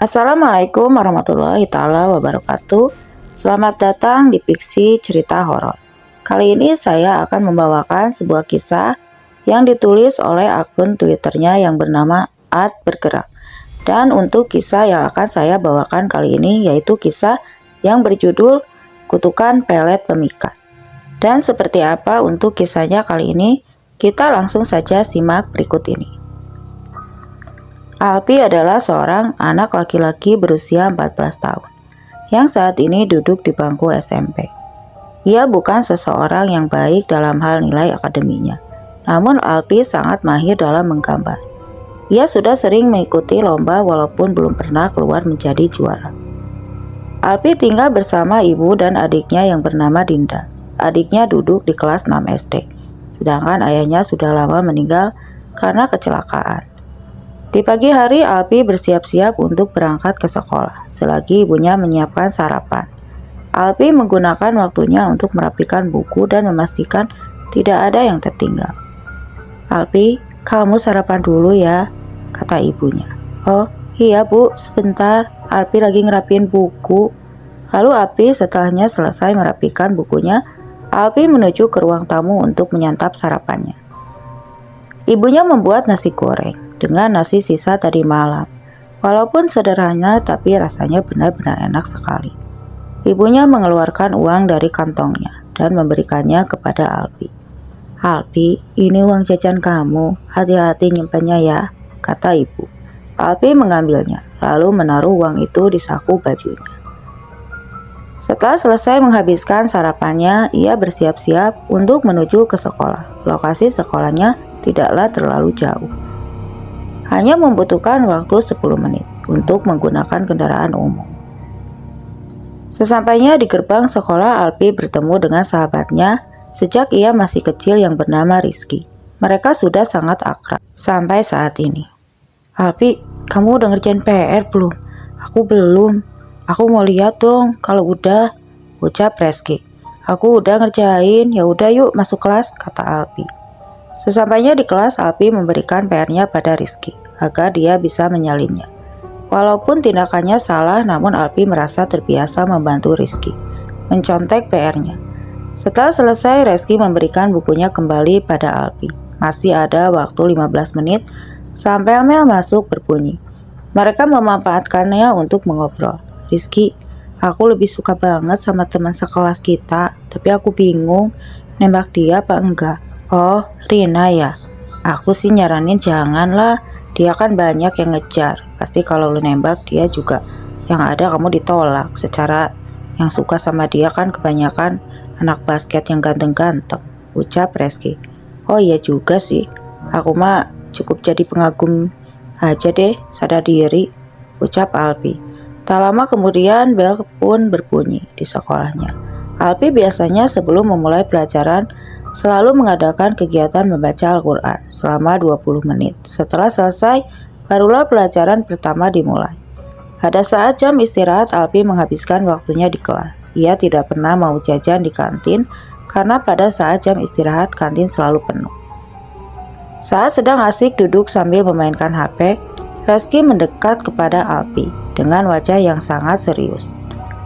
Assalamualaikum warahmatullahi taala wabarakatuh. Selamat datang di Fiksi Cerita Horor. Kali ini saya akan membawakan sebuah kisah yang ditulis oleh akun Twitternya yang bernama @bergerak. Dan untuk kisah yang akan saya bawakan kali ini yaitu kisah yang berjudul Kutukan Pelet Pemikat. Dan seperti apa untuk kisahnya kali ini? Kita langsung saja simak berikut ini. Alpi adalah seorang anak laki-laki berusia 14 tahun yang saat ini duduk di bangku SMP. Ia bukan seseorang yang baik dalam hal nilai akademinya, namun Alpi sangat mahir dalam menggambar. Ia sudah sering mengikuti lomba walaupun belum pernah keluar menjadi juara. Alpi tinggal bersama ibu dan adiknya yang bernama Dinda. Adiknya duduk di kelas 6 SD, sedangkan ayahnya sudah lama meninggal karena kecelakaan. Di pagi hari, Alpi bersiap-siap untuk berangkat ke sekolah, selagi ibunya menyiapkan sarapan. Alpi menggunakan waktunya untuk merapikan buku dan memastikan tidak ada yang tertinggal. "Alpi, kamu sarapan dulu ya," kata ibunya. "Oh, iya bu, sebentar, Alpi lagi ngerapin buku." Lalu Alpi setelahnya selesai merapikan bukunya, Alpi menuju ke ruang tamu untuk menyantap sarapannya. Ibunya membuat nasi goreng dengan nasi sisa tadi malam. Walaupun sederhana, tapi rasanya benar-benar enak sekali. Ibunya mengeluarkan uang dari kantongnya dan memberikannya kepada Alpi. "Alpi, ini uang jajan kamu, hati-hati nyimpannya ya," kata ibu. Alpi mengambilnya, lalu menaruh uang itu di saku bajunya. Setelah selesai menghabiskan sarapannya, ia bersiap-siap untuk menuju ke sekolah. Lokasi sekolahnya tidaklah terlalu jauh. Hanya membutuhkan waktu 10 menit untuk menggunakan kendaraan umum. Sesampainya di gerbang sekolah, Alpi bertemu dengan sahabatnya sejak ia masih kecil yang bernama Rizky. Mereka sudah sangat akrab sampai saat ini. "Alpi, kamu udah ngerjain PR belum?" "Aku belum. Aku mau lihat dong kalau udah," ucap Rizky. "Aku udah ngerjain, ya udah yuk masuk kelas," kata Alpi. Sesampainya di kelas, Alpi memberikan PR-nya pada Rizky agar dia bisa menyalinnya. Walaupun tindakannya salah, namun Alpi merasa terbiasa membantu Rizky mencontek PR-nya. Setelah selesai, Rizky memberikan bukunya kembali pada Alpi. Masih ada waktu 15 menit sampai bel masuk berbunyi. Mereka memanfaatkannya untuk mengobrol. "Rizky, aku lebih suka banget sama teman sekelas kita, tapi aku bingung nembak dia apa enggak." "Oh, Rina ya? Aku sih nyaranin janganlah, dia kan banyak yang ngejar. Pasti kalau lu nembak dia juga yang ada kamu ditolak. Secara yang suka sama dia kan kebanyakan anak basket yang ganteng-ganteng," ucap Rizky. "Oh iya juga sih, aku mah cukup jadi pengagum aja deh, sadar diri," ucap Alpi. Tak lama kemudian bel pun berbunyi di sekolahnya. Alpi biasanya sebelum memulai pelajaran selalu mengadakan kegiatan membaca Al-Quran selama 20 menit. Setelah selesai, barulah pelajaran pertama dimulai. Pada saat jam istirahat, Alpi menghabiskan waktunya di kelas. Ia tidak pernah mau jajan di kantin karena pada saat jam istirahat kantin selalu penuh. Saat sedang asik duduk sambil memainkan HP, Rizky mendekat kepada Alpi dengan wajah yang sangat serius.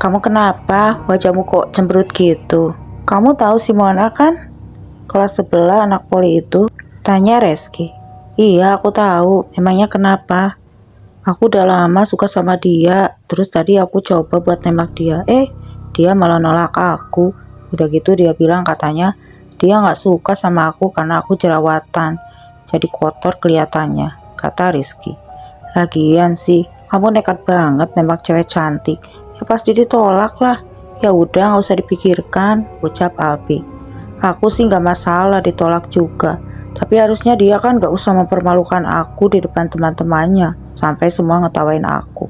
"Kamu kenapa? Wajahmu kok cemberut gitu? Kamu tahu Simona kan? Kelas sebelah anak poli itu?" tanya Rizky. "Iya, aku tahu. Emangnya kenapa?" "Aku udah lama suka sama dia. Terus tadi aku coba buat nembak dia. Dia malah nolak aku. Udah gitu dia bilang katanya dia gak suka sama aku karena aku jerawatan. Jadi kotor kelihatannya," kata Rizky. "Lagian sih, kamu nekat banget nembak cewek cantik. Ya pasti ditolak lah. Ya udah gak usah dipikirkan," ucap Alpi. "Aku sih gak masalah ditolak juga. Tapi harusnya dia kan gak usah mempermalukan aku di depan teman-temannya sampai semua ngetawain aku."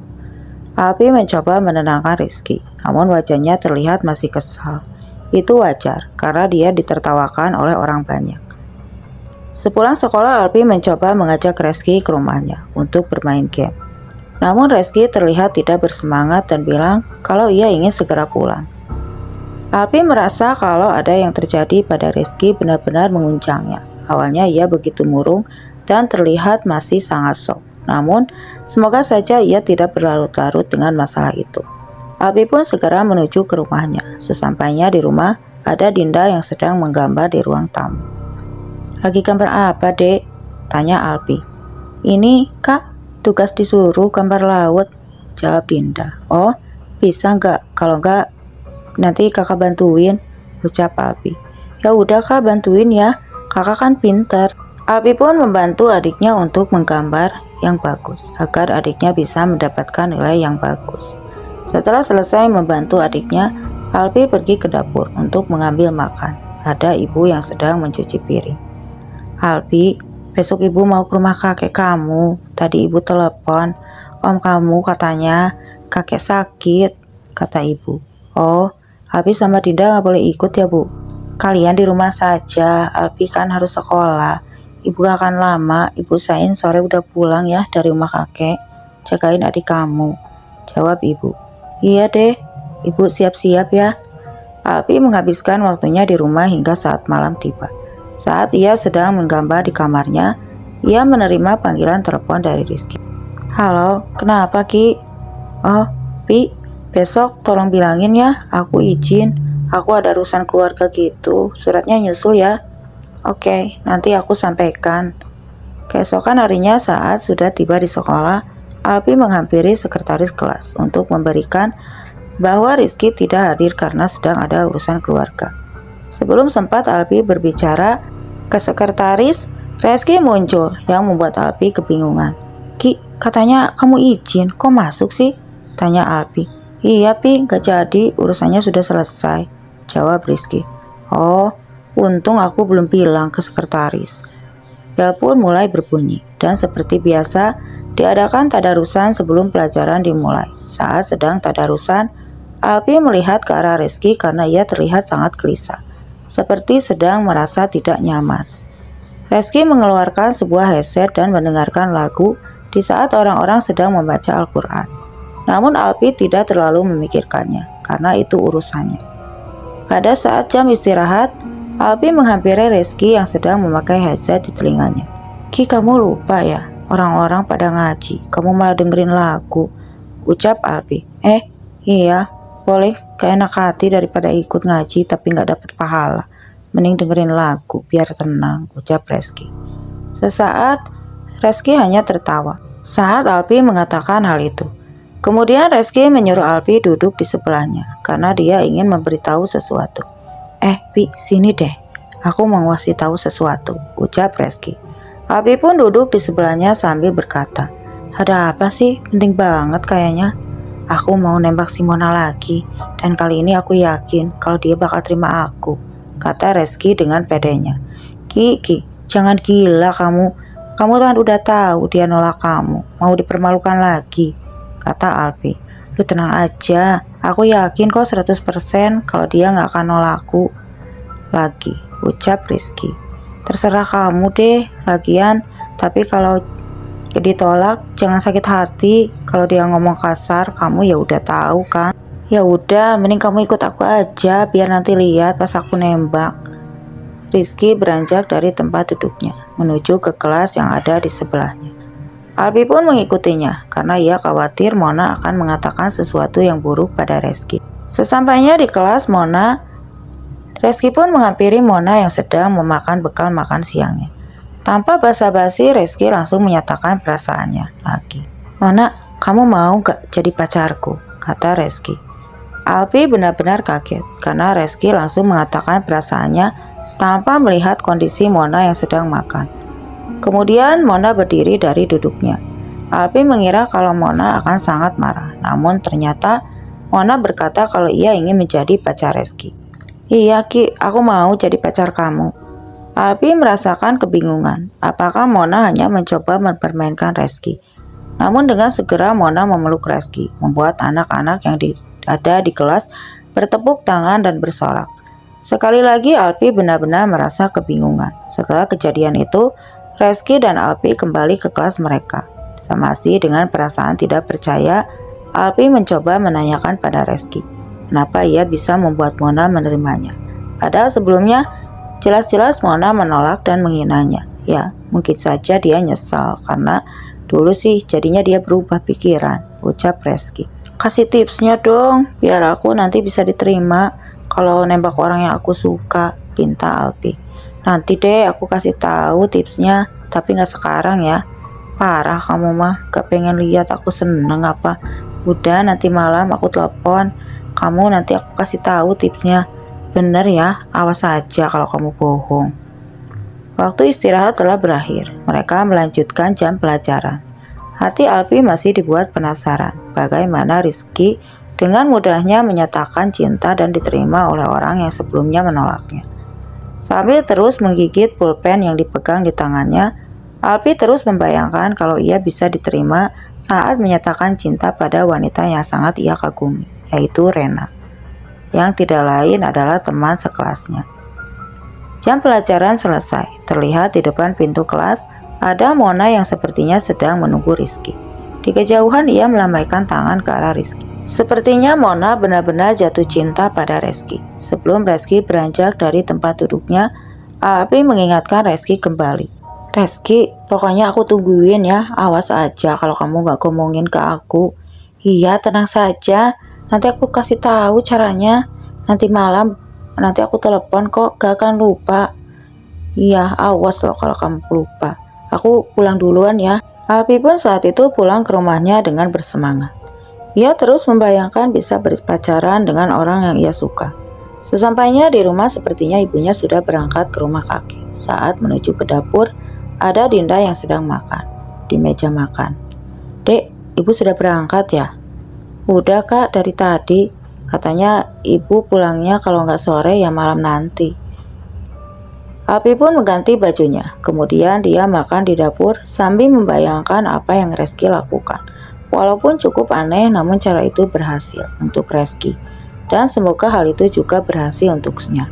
Alpi mencoba menenangkan Rizky, namun wajahnya terlihat masih kesal. Itu wajar, karena dia ditertawakan oleh orang banyak. Sepulang sekolah, Alpi mencoba mengajak Rizky ke rumahnya untuk bermain game. Namun Rizky terlihat tidak bersemangat dan bilang kalau ia ingin segera pulang. Alpi merasa kalau ada yang terjadi pada Rizky benar-benar menguncangnya. Awalnya ia begitu murung dan terlihat masih sangat shock. Namun, semoga saja ia tidak berlarut-larut dengan masalah itu. Alpi pun segera menuju ke rumahnya. Sesampainya di rumah, ada Dinda yang sedang menggambar di ruang tamu. "Lagi gambar apa, Dek?" tanya Alpi. "Ini, Kak, tugas disuruh gambar laut," jawab Dinda. "Oh, bisa nggak? Kalau nggak, nanti kakak bantuin," ucap Alpi. "Ya udah Kak, bantuin ya, kakak kan pinter." Alpi pun membantu adiknya untuk menggambar yang bagus, agar adiknya bisa mendapatkan nilai yang bagus. Setelah selesai membantu adiknya, Alpi pergi ke dapur untuk mengambil makan. Ada ibu yang sedang mencuci piring. "Alpi, besok ibu mau ke rumah kakek kamu. Tadi ibu telepon, om kamu katanya kakek sakit," kata ibu. "Oh, Alpi sama Dinda nggak boleh ikut ya, Bu? Kalian di rumah saja, Alpi kan harus sekolah. Ibu gak akan lama, Ibu usahain sore udah pulang ya dari rumah kakek. Jagain adik kamu," jawab ibu. "Iya deh, ibu siap-siap ya." Alpi menghabiskan waktunya di rumah hingga saat malam tiba. Saat ia sedang menggambar di kamarnya, ia menerima panggilan telepon dari Rizky. "Halo, kenapa Ki?" "Oh, Pi, besok tolong bilangin ya, aku izin. Aku ada urusan keluarga gitu, suratnya nyusul ya." "Oke, nanti aku sampaikan." Keesokan harinya saat sudah tiba di sekolah, Alpi menghampiri sekretaris kelas untuk memberikan bahwa Rizky tidak hadir karena sedang ada urusan keluarga. Sebelum sempat Alpi berbicara ke sekretaris, Rizky muncul yang membuat Alpi kebingungan. "Ki, katanya kamu izin, kok masuk sih?" tanya Alpi. "Iya Pi, gak jadi, urusannya sudah selesai," jawab Rizky. "Oh, untung aku belum bilang ke sekretaris." Bel pun mulai berbunyi, dan seperti biasa, diadakan tadarusan sebelum pelajaran dimulai. Saat sedang tadarusan, Alpi melihat ke arah Rizky karena ia terlihat sangat gelisah, seperti sedang merasa tidak nyaman. Rizky mengeluarkan sebuah headset dan mendengarkan lagu di saat orang-orang sedang membaca Al-Quran. Namun Alpi tidak terlalu memikirkannya, karena itu urusannya. Pada saat jam istirahat, Alpi menghampiri Rizky yang sedang memakai headset di telinganya. "Ki, kamu lupa ya? Orang-orang pada ngaji, kamu malah dengerin lagu," ucap Alpi. Iya, boleh, gak enak hati daripada ikut ngaji tapi gak dapat pahala. Mending dengerin lagu, biar tenang," ucap Rizky. Sesaat, Rizky hanya tertawa saat Alpi mengatakan hal itu. Kemudian Rizky menyuruh Alpi duduk di sebelahnya, karena dia ingin memberitahu sesuatu. Pi, sini deh, aku mau ngasih tahu sesuatu," ucap Rizky. Alpi pun duduk di sebelahnya sambil berkata, "Ada apa sih? Penting banget kayaknya." "Aku mau nembak si Mona lagi, dan kali ini aku yakin kalau dia bakal terima aku," kata Rizky dengan pedenya. Ki, jangan gila kamu. Kamu kan udah tahu dia nolak kamu, mau dipermalukan lagi," kata Alpi. "Lu tenang aja, aku yakin kok 100% kalau dia gak akan nolakku lagi," ucap Rizky. "Terserah kamu deh, lagian, tapi kalau ditolak jangan sakit hati. Kalau dia ngomong kasar, kamu ya udah tahu kan. Ya udah, mending kamu ikut aku aja biar nanti lihat pas aku nembak." Rizky beranjak dari tempat duduknya menuju ke kelas yang ada di sebelahnya. Alpi pun mengikutinya karena ia khawatir Mona akan mengatakan sesuatu yang buruk pada Rizky. Sesampainya di kelas Rizky pun menghampiri Mona yang sedang memakan bekal makan siangnya. Tanpa basa-basi, Rizky langsung menyatakan perasaannya lagi. "Mona, kamu mau gak jadi pacarku?" kata Rizky. Alpi benar-benar kaget karena Rizky langsung mengatakan perasaannya tanpa melihat kondisi Mona yang sedang makan. Kemudian Mona berdiri dari duduknya. Alpi mengira kalau Mona akan sangat marah, namun ternyata Mona berkata kalau ia ingin menjadi pacar Rizky. "Iya Ki, aku mau jadi pacar kamu." Alpi merasakan kebingungan, apakah Mona hanya mencoba mempermainkan Rizky. Namun dengan segera Mona memeluk Rizky, membuat anak-anak yang ada di kelas bertepuk tangan dan bersorak. Sekali lagi Alpi benar-benar merasa kebingungan. Setelah kejadian itu, Rizky dan Alpi kembali ke kelas mereka. Masih dengan perasaan tidak percaya, Alpi mencoba menanyakan pada Rizky, kenapa ia bisa membuat Mona menerimanya. Padahal sebelumnya, jelas-jelas Mona menolak dan menghinanya. Ya, mungkin saja dia nyesal karena Dulu sih jadinya dia berubah pikiran, ucap Reski. Kasih tipsnya dong, biar aku nanti bisa diterima kalau nembak orang yang aku suka, pinta Alpi. Nanti deh aku kasih tahu tipsnya, tapi nggak sekarang ya. Parah kamu mah, gak pengen lihat aku seneng apa. Udah nanti malam aku telepon, kamu nanti aku kasih tahu tipsnya. Bener ya, awas aja kalau kamu bohong. Waktu istirahat telah berakhir, mereka melanjutkan jam pelajaran. Hati Alpi masih dibuat penasaran, bagaimana Rizky dengan mudahnya menyatakan cinta dan diterima oleh orang yang sebelumnya menolaknya. Sambil terus menggigit pulpen yang dipegang di tangannya, Alpi terus membayangkan kalau ia bisa diterima saat menyatakan cinta pada wanita yang sangat ia kagumi, yaitu Rena, yang tidak lain adalah teman sekelasnya. Jam pelajaran selesai, terlihat di depan pintu kelas ada Mona yang sepertinya sedang menunggu Rizky. Di kejauhan ia melambaikan tangan ke arah Rizky. Sepertinya Mona benar-benar jatuh cinta pada Rizky. Sebelum Rizky beranjak dari tempat duduknya, Alpi mengingatkan Rizky kembali. Rizky, pokoknya aku tungguin ya, awas aja kalau kamu gak ngomongin ke aku. Iya, tenang saja, nanti aku kasih tahu caranya. Nanti malam nanti aku telepon kok, gak akan lupa. Iya, awas loh kalau kamu lupa. Aku pulang duluan ya. Alpi pun saat itu pulang ke rumahnya dengan bersemangat. Ia terus membayangkan bisa berpacaran dengan orang yang ia suka. Sesampainya di rumah sepertinya ibunya sudah berangkat ke rumah kakek. Saat menuju ke dapur, ada Dinda yang sedang makan di meja makan. Dek, ibu sudah berangkat ya? Udah kak, dari tadi. Katanya ibu pulangnya kalau nggak sore ya malam nanti. Alpi pun mengganti bajunya. Kemudian dia makan di dapur sambil membayangkan apa yang Rizky lakukan. Walaupun cukup aneh, namun cara itu berhasil untuk Rizky. Dan semoga hal itu juga berhasil untuknya.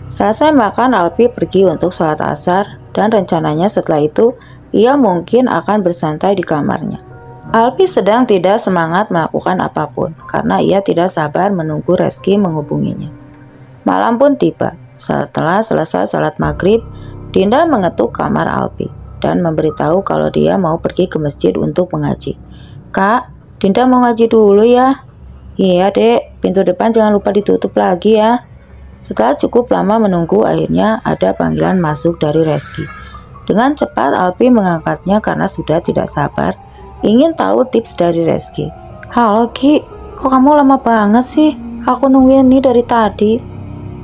Selesai makan, Alpi pergi untuk sholat asar dan rencananya setelah itu ia mungkin akan bersantai di kamarnya. Alpi sedang tidak semangat melakukan apapun karena ia tidak sabar menunggu Rizky menghubunginya. Malam pun tiba. Setelah selesai sholat maghrib, Dinda mengetuk kamar Alpi dan memberitahu kalau dia mau pergi ke masjid untuk mengaji. Kak, Dinda mau ngaji dulu ya? Iya dek, pintu depan jangan lupa ditutup lagi ya. Setelah cukup lama menunggu, akhirnya ada panggilan masuk dari Rizky. Dengan cepat Alpi mengangkatnya karena sudah tidak sabar ingin tahu tips dari Rizky. Halo Ki, kok kamu lama banget sih? Aku nungguin nih dari tadi.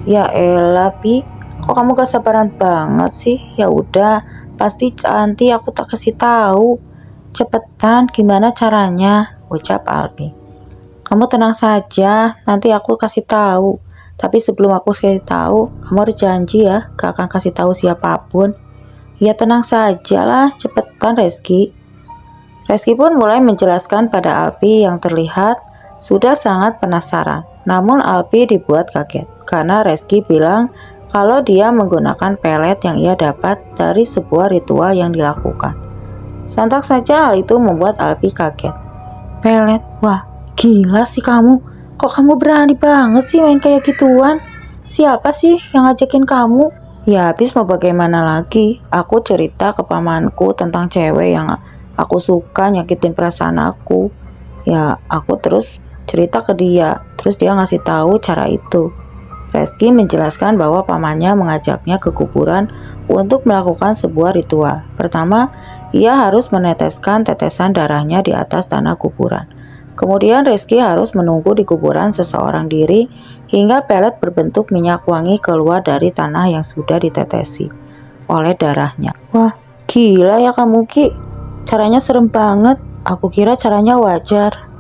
Ya elah Pi, kok kamu gak sabaran banget sih? Ya udah, pasti nanti aku tak kasih tahu. Cepetan, gimana caranya? Ucap Alpi. Kamu tenang saja, nanti aku kasih tahu. Tapi sebelum aku kasih tahu, kamu harus janji ya, gak akan kasih tahu siapapun. Ya tenang saja lah, cepetan Rizky. Rizky pun mulai menjelaskan pada Alpi yang terlihat sudah sangat penasaran. Namun Alpi dibuat kaget karena Rizky bilang kalau dia menggunakan pelet yang ia dapat dari sebuah ritual yang dilakukan. Sontak saja hal itu membuat Alpi kaget. Pelet? Wah, gila sih kamu. Kok kamu berani banget sih main kayak gituan? Siapa sih yang ngajakin kamu? Ya habis mau bagaimana lagi? Aku cerita ke pamanku tentang cewek yang aku suka nyakitin perasaan aku. Ya aku terus cerita ke dia, terus dia ngasih tahu cara itu. Rizky menjelaskan bahwa pamannya mengajaknya ke kuburan untuk melakukan sebuah ritual. Pertama, ia harus meneteskan tetesan darahnya di atas tanah kuburan. Kemudian Rizky harus menunggu di kuburan seseorang diri hingga pelet berbentuk minyak wangi keluar dari tanah yang sudah ditetesi oleh darahnya. Wah, gila ya kamu Ki. Caranya serem banget. Aku kira caranya wajar.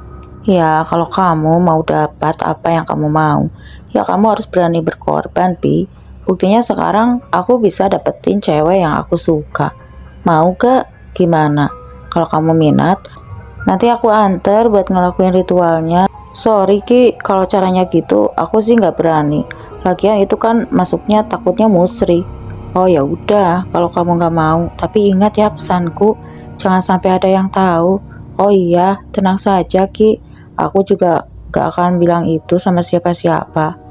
Ya, kalau kamu mau dapat apa yang kamu mau, ya kamu harus berani berkorban, Pi. Buktinya sekarang aku bisa dapetin cewek yang aku suka. Mau gak? Gimana? Kalau kamu minat, nanti aku anter buat ngelakuin ritualnya. Sorry Ki, kalau caranya gitu aku sih nggak berani. Lagian itu kan masuknya takutnya musrik. Oh ya udah, kalau kamu nggak mau. Tapi ingat ya pesanku, jangan sampai ada yang tahu. Oh iya, tenang saja Ki. Aku juga gak akan bilang itu sama siapa-siapa.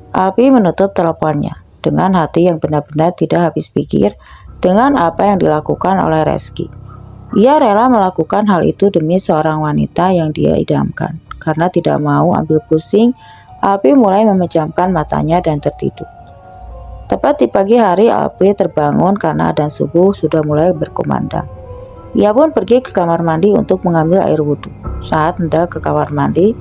Alpi menutup teleponnya dengan hati yang benar-benar tidak habis pikir dengan apa yang dilakukan oleh Rizky. Ia rela melakukan hal itu demi seorang wanita yang dia idamkan. Karena tidak mau ambil pusing, Alpi mulai memejamkan matanya dan tertidur. Tepat di pagi hari, Alpi terbangun karena adzan subuh sudah mulai berkumandang. Ia pun pergi ke kamar mandi untuk mengambil air wudhu. Saat hendak ke kamar mandi,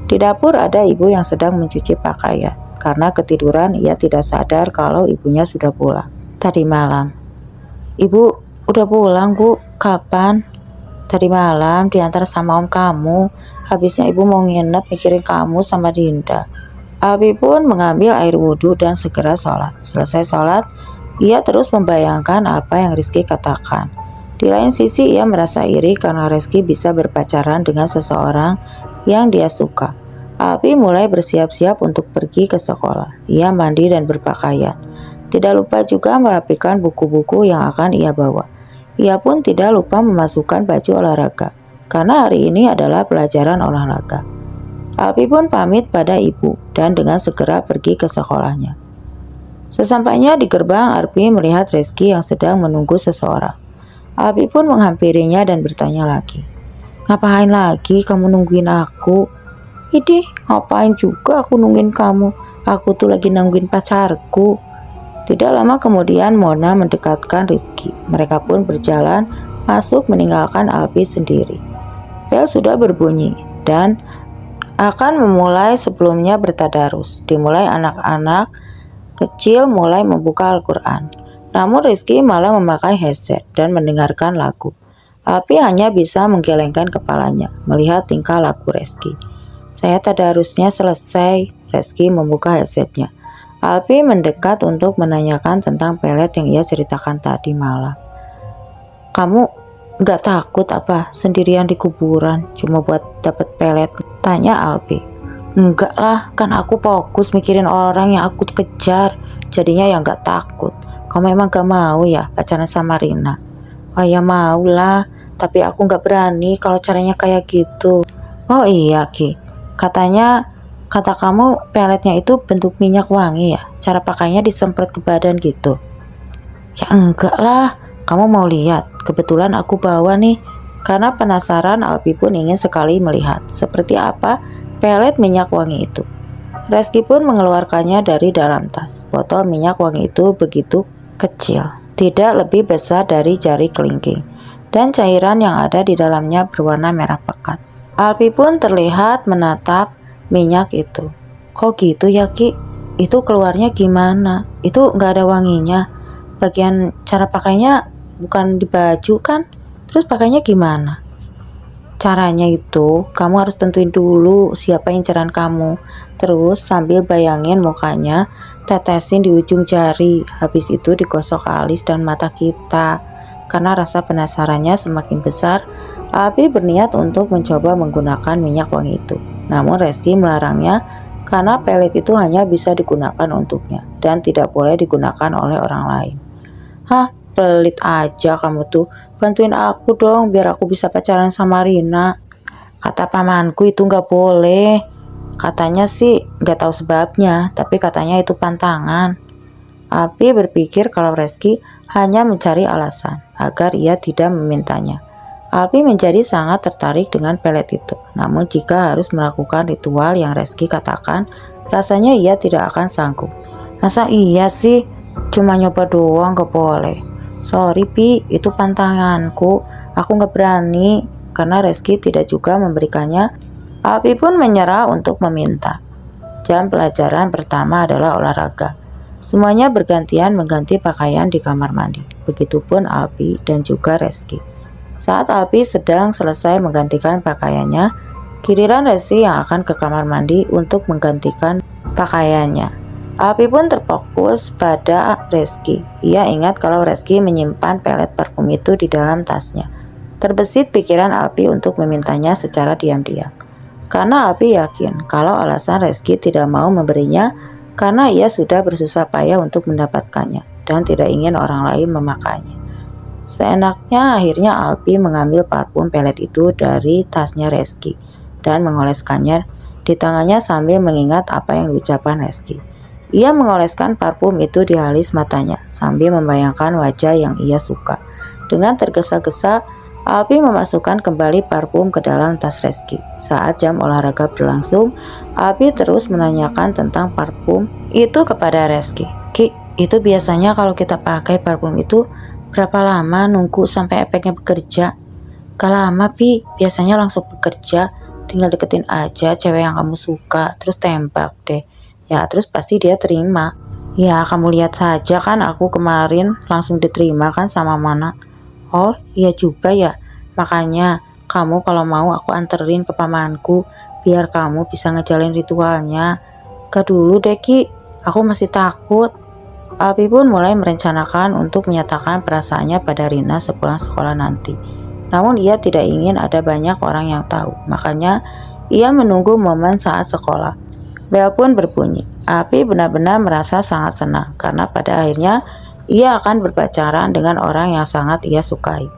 di dapur ada ibu yang sedang mencuci pakaian. Karena ketiduran, ia tidak sadar kalau ibunya sudah pulang tadi malam. "Ibu, udah pulang bu, kapan?" "Tadi malam diantar sama om kamu. Habisnya ibu mau nginep mikirin kamu sama Dinda." Alpi pun mengambil air wudhu dan segera sholat. Selesai sholat, ia terus membayangkan apa yang Rizky katakan. Di lain sisi ia merasa iri karena Rizky bisa berpacaran dengan seseorang yang dia suka. Alpi mulai bersiap-siap untuk pergi ke sekolah. Ia mandi dan berpakaian. Tidak lupa juga merapikan buku-buku yang akan ia bawa. Ia pun tidak lupa memasukkan baju olahraga, karena hari ini adalah pelajaran olahraga. Alpi pun pamit pada ibu dan dengan segera pergi ke sekolahnya. Sesampainya di gerbang, Alpi melihat Rizky yang sedang menunggu seseorang. Alpi pun menghampirinya dan bertanya lagi, "Ngapain lagi kamu nungguin aku?" "Idih, ngapain juga aku nungguin kamu? Aku tuh lagi nungguin pacarku." Tidak lama kemudian Mona mendekatkan Rizky. Mereka pun berjalan masuk meninggalkan Alpi sendiri. Bel sudah berbunyi dan akan memulai sebelumnya bertadarus. Dimulai anak-anak kecil mulai membuka Al-Quran. Namun Rizky malah memakai headset dan mendengarkan lagu. Alpi hanya bisa menggelengkan kepalanya melihat tingkah laku Rizky. "Saya tadarusnya selesai." Rizky membuka headsetnya. Alpi mendekat untuk menanyakan tentang pelet yang ia ceritakan tadi malam. "Kamu gak takut apa sendirian di kuburan cuma buat dapat pelet?" tanya Alpi. "Enggak lah, kan aku fokus mikirin orang yang aku kejar, jadinya ya gak takut." "Kamu emang gak mau ya pacaran sama Rina?" "Oh ya mau lah, tapi aku gak berani kalau caranya kayak gitu." "Oh iya Ki, kata kamu peletnya itu bentuk minyak wangi ya? Cara pakainya disemprot ke badan gitu?" "Ya enggak lah, kamu mau lihat? Kebetulan aku bawa nih." Karena penasaran, Alpi pun ingin sekali melihat seperti apa pelet minyak wangi itu. Rizky pun mengeluarkannya dari dalam tas. Botol minyak wangi itu begitu kecil, tidak lebih besar dari jari kelingking, dan cairan yang ada di dalamnya berwarna merah pekat. Alpi pun terlihat menatap minyak itu. "Kok gitu ya Ki? Itu keluarnya gimana? Itu nggak ada wanginya. Bagian cara pakainya bukan di baju kan? Terus pakainya gimana?" "Caranya itu kamu harus tentuin dulu siapa inceran kamu. Terus sambil bayangin mukanya, tetesin di ujung jari. Habis itu digosok alis dan mata kita." Karena rasa penasarannya semakin besar, Alpi berniat untuk mencoba menggunakan minyak wangi itu. Namun Rizky melarangnya karena pelet itu hanya bisa digunakan untuknya dan tidak boleh digunakan oleh orang lain. "Hah, pelit aja kamu tuh. Bantuin aku dong biar aku bisa pacaran sama Rina." "Kata pamanku itu nggak boleh. Katanya sih nggak tahu sebabnya, tapi katanya itu pantangan." Alpi berpikir kalau Rizky hanya mencari alasan agar ia tidak memintanya. Alpi menjadi sangat tertarik dengan pelet itu. Namun jika harus melakukan ritual yang Rizky katakan, rasanya ia tidak akan sanggup. "Masa iya sih? Cuma nyoba doang gak boleh?" "Sorry Pi, itu pantanganku. Aku gak berani." Karena Rizky tidak juga memberikannya, Alpi pun menyerah untuk meminta. Jam pelajaran pertama adalah olahraga. Semuanya bergantian mengganti pakaian di kamar mandi. Begitupun Alpi dan juga Rizky. Saat Alpi sedang selesai menggantikan pakaiannya, giliran Rizky yang akan ke kamar mandi untuk menggantikan pakaiannya. Alpi pun terfokus pada Rizky. Ia ingat kalau Rizky menyimpan pelet parfum itu di dalam tasnya. Terbesit pikiran Alpi untuk memintanya secara diam-diam. Karena Alpi yakin kalau alasan Rizky tidak mau memberinya karena ia sudah bersusah payah untuk mendapatkannya dan tidak ingin orang lain memakainya. Seenaknya akhirnya Alpi mengambil parfum pelet itu dari tasnya Rizky dan mengoleskannya di tangannya sambil mengingat apa yang diucapkan Rizky. Ia mengoleskan parfum itu di alis matanya sambil membayangkan wajah yang ia suka. Dengan tergesa-gesa, Alpi memasukkan kembali parfum ke dalam tas Reski. Saat jam olahraga berlangsung, Alpi terus menanyakan tentang parfum itu kepada Reski. Ki, itu biasanya kalau kita pakai parfum itu berapa lama nunggu sampai efeknya bekerja? Gak lama Pi, biasanya langsung bekerja. Tinggal deketin aja cewek yang kamu suka, terus tembak deh. Ya terus pasti dia terima. Ya kamu lihat saja kan aku kemarin langsung diterima kan sama Mana. Oh iya juga ya, makanya kamu kalau mau aku anterin ke pamanku biar kamu bisa ngejalin ritualnya. Gak dulu deh Ki, aku masih takut. Alpi pun mulai merencanakan untuk menyatakan perasaannya pada Rina sepulang sekolah nanti. Namun ia tidak ingin ada banyak orang yang tahu, makanya ia menunggu momen saat sekolah. Bel pun berbunyi. Alpi benar-benar merasa sangat senang karena pada akhirnya ia akan berpacaran dengan orang yang sangat ia sukai.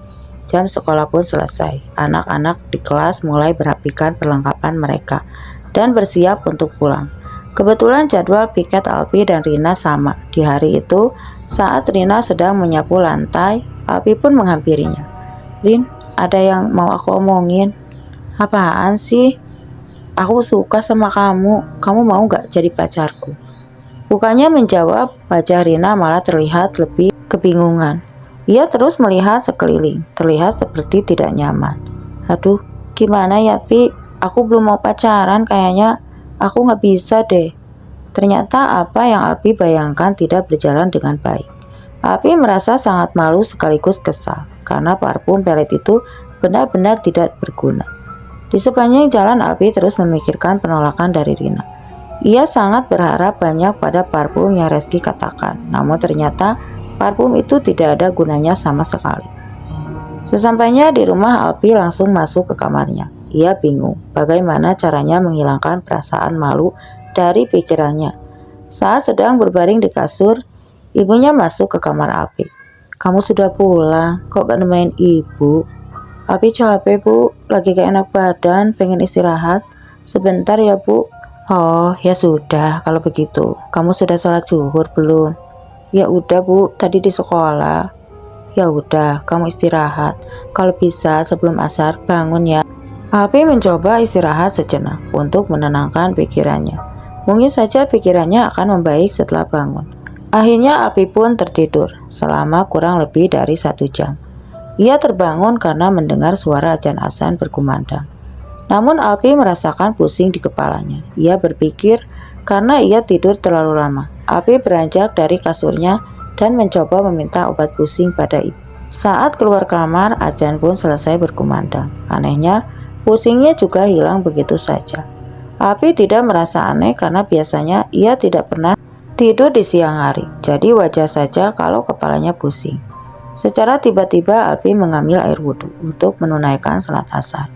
Jam sekolah pun selesai. Anak-anak di kelas mulai merapikan perlengkapan mereka dan bersiap untuk pulang. Kebetulan jadwal piket Alpi dan Rina sama. Di hari itu, saat Rina sedang menyapu lantai, Alpi pun menghampirinya. Rin, ada yang mau aku omongin. Apaan sih? Aku suka sama kamu. Kamu mau gak jadi pacarku? Bukannya menjawab, wajah Rina malah terlihat lebih kebingungan. Ia terus melihat sekeliling, terlihat seperti tidak nyaman. Aduh, gimana ya Pi? Aku belum mau pacaran kayaknya. Aku gak bisa deh. Ternyata apa yang Alpi bayangkan tidak berjalan dengan baik. Alpi merasa sangat malu sekaligus kesal, karena parfum pelet itu benar-benar tidak berguna. Di sepanjang jalan Alpi terus memikirkan penolakan dari Rina. Ia sangat berharap banyak pada parfum yang Reski katakan, namun ternyata parfum itu tidak ada gunanya sama sekali. Sesampainya di rumah, Alpi langsung masuk ke kamarnya. Ia bingung bagaimana caranya menghilangkan perasaan malu dari pikirannya. Saat sedang berbaring di kasur, ibunya masuk ke kamar Alpi. Kamu sudah pulang, kok gak nemenin ibu? Alpi capek bu, lagi gak enak badan, pengen istirahat. Sebentar ya bu. Oh ya sudah, kalau begitu kamu sudah sholat zuhur belum? Ya udah bu, tadi di sekolah. Ya udah, kamu istirahat. Kalau bisa sebelum asar bangun ya. Alpi mencoba istirahat sejenak untuk menenangkan pikirannya. Mungkin saja pikirannya akan membaik setelah bangun. Akhirnya Alpi pun tertidur selama kurang lebih dari 1 jam. Ia terbangun karena mendengar suara azan berkumandang. Namun Alpi merasakan pusing di kepalanya. Ia berpikir karena ia tidur terlalu lama. Alpi beranjak dari kasurnya dan mencoba meminta obat pusing pada ibu. Saat keluar kamar, azan pun selesai berkumandang. Anehnya, pusingnya juga hilang begitu saja. Alpi tidak merasa aneh karena biasanya ia tidak pernah tidur di siang hari. Jadi wajar saja kalau kepalanya pusing. Secara tiba-tiba Alpi mengambil air wudhu untuk menunaikan salat asar.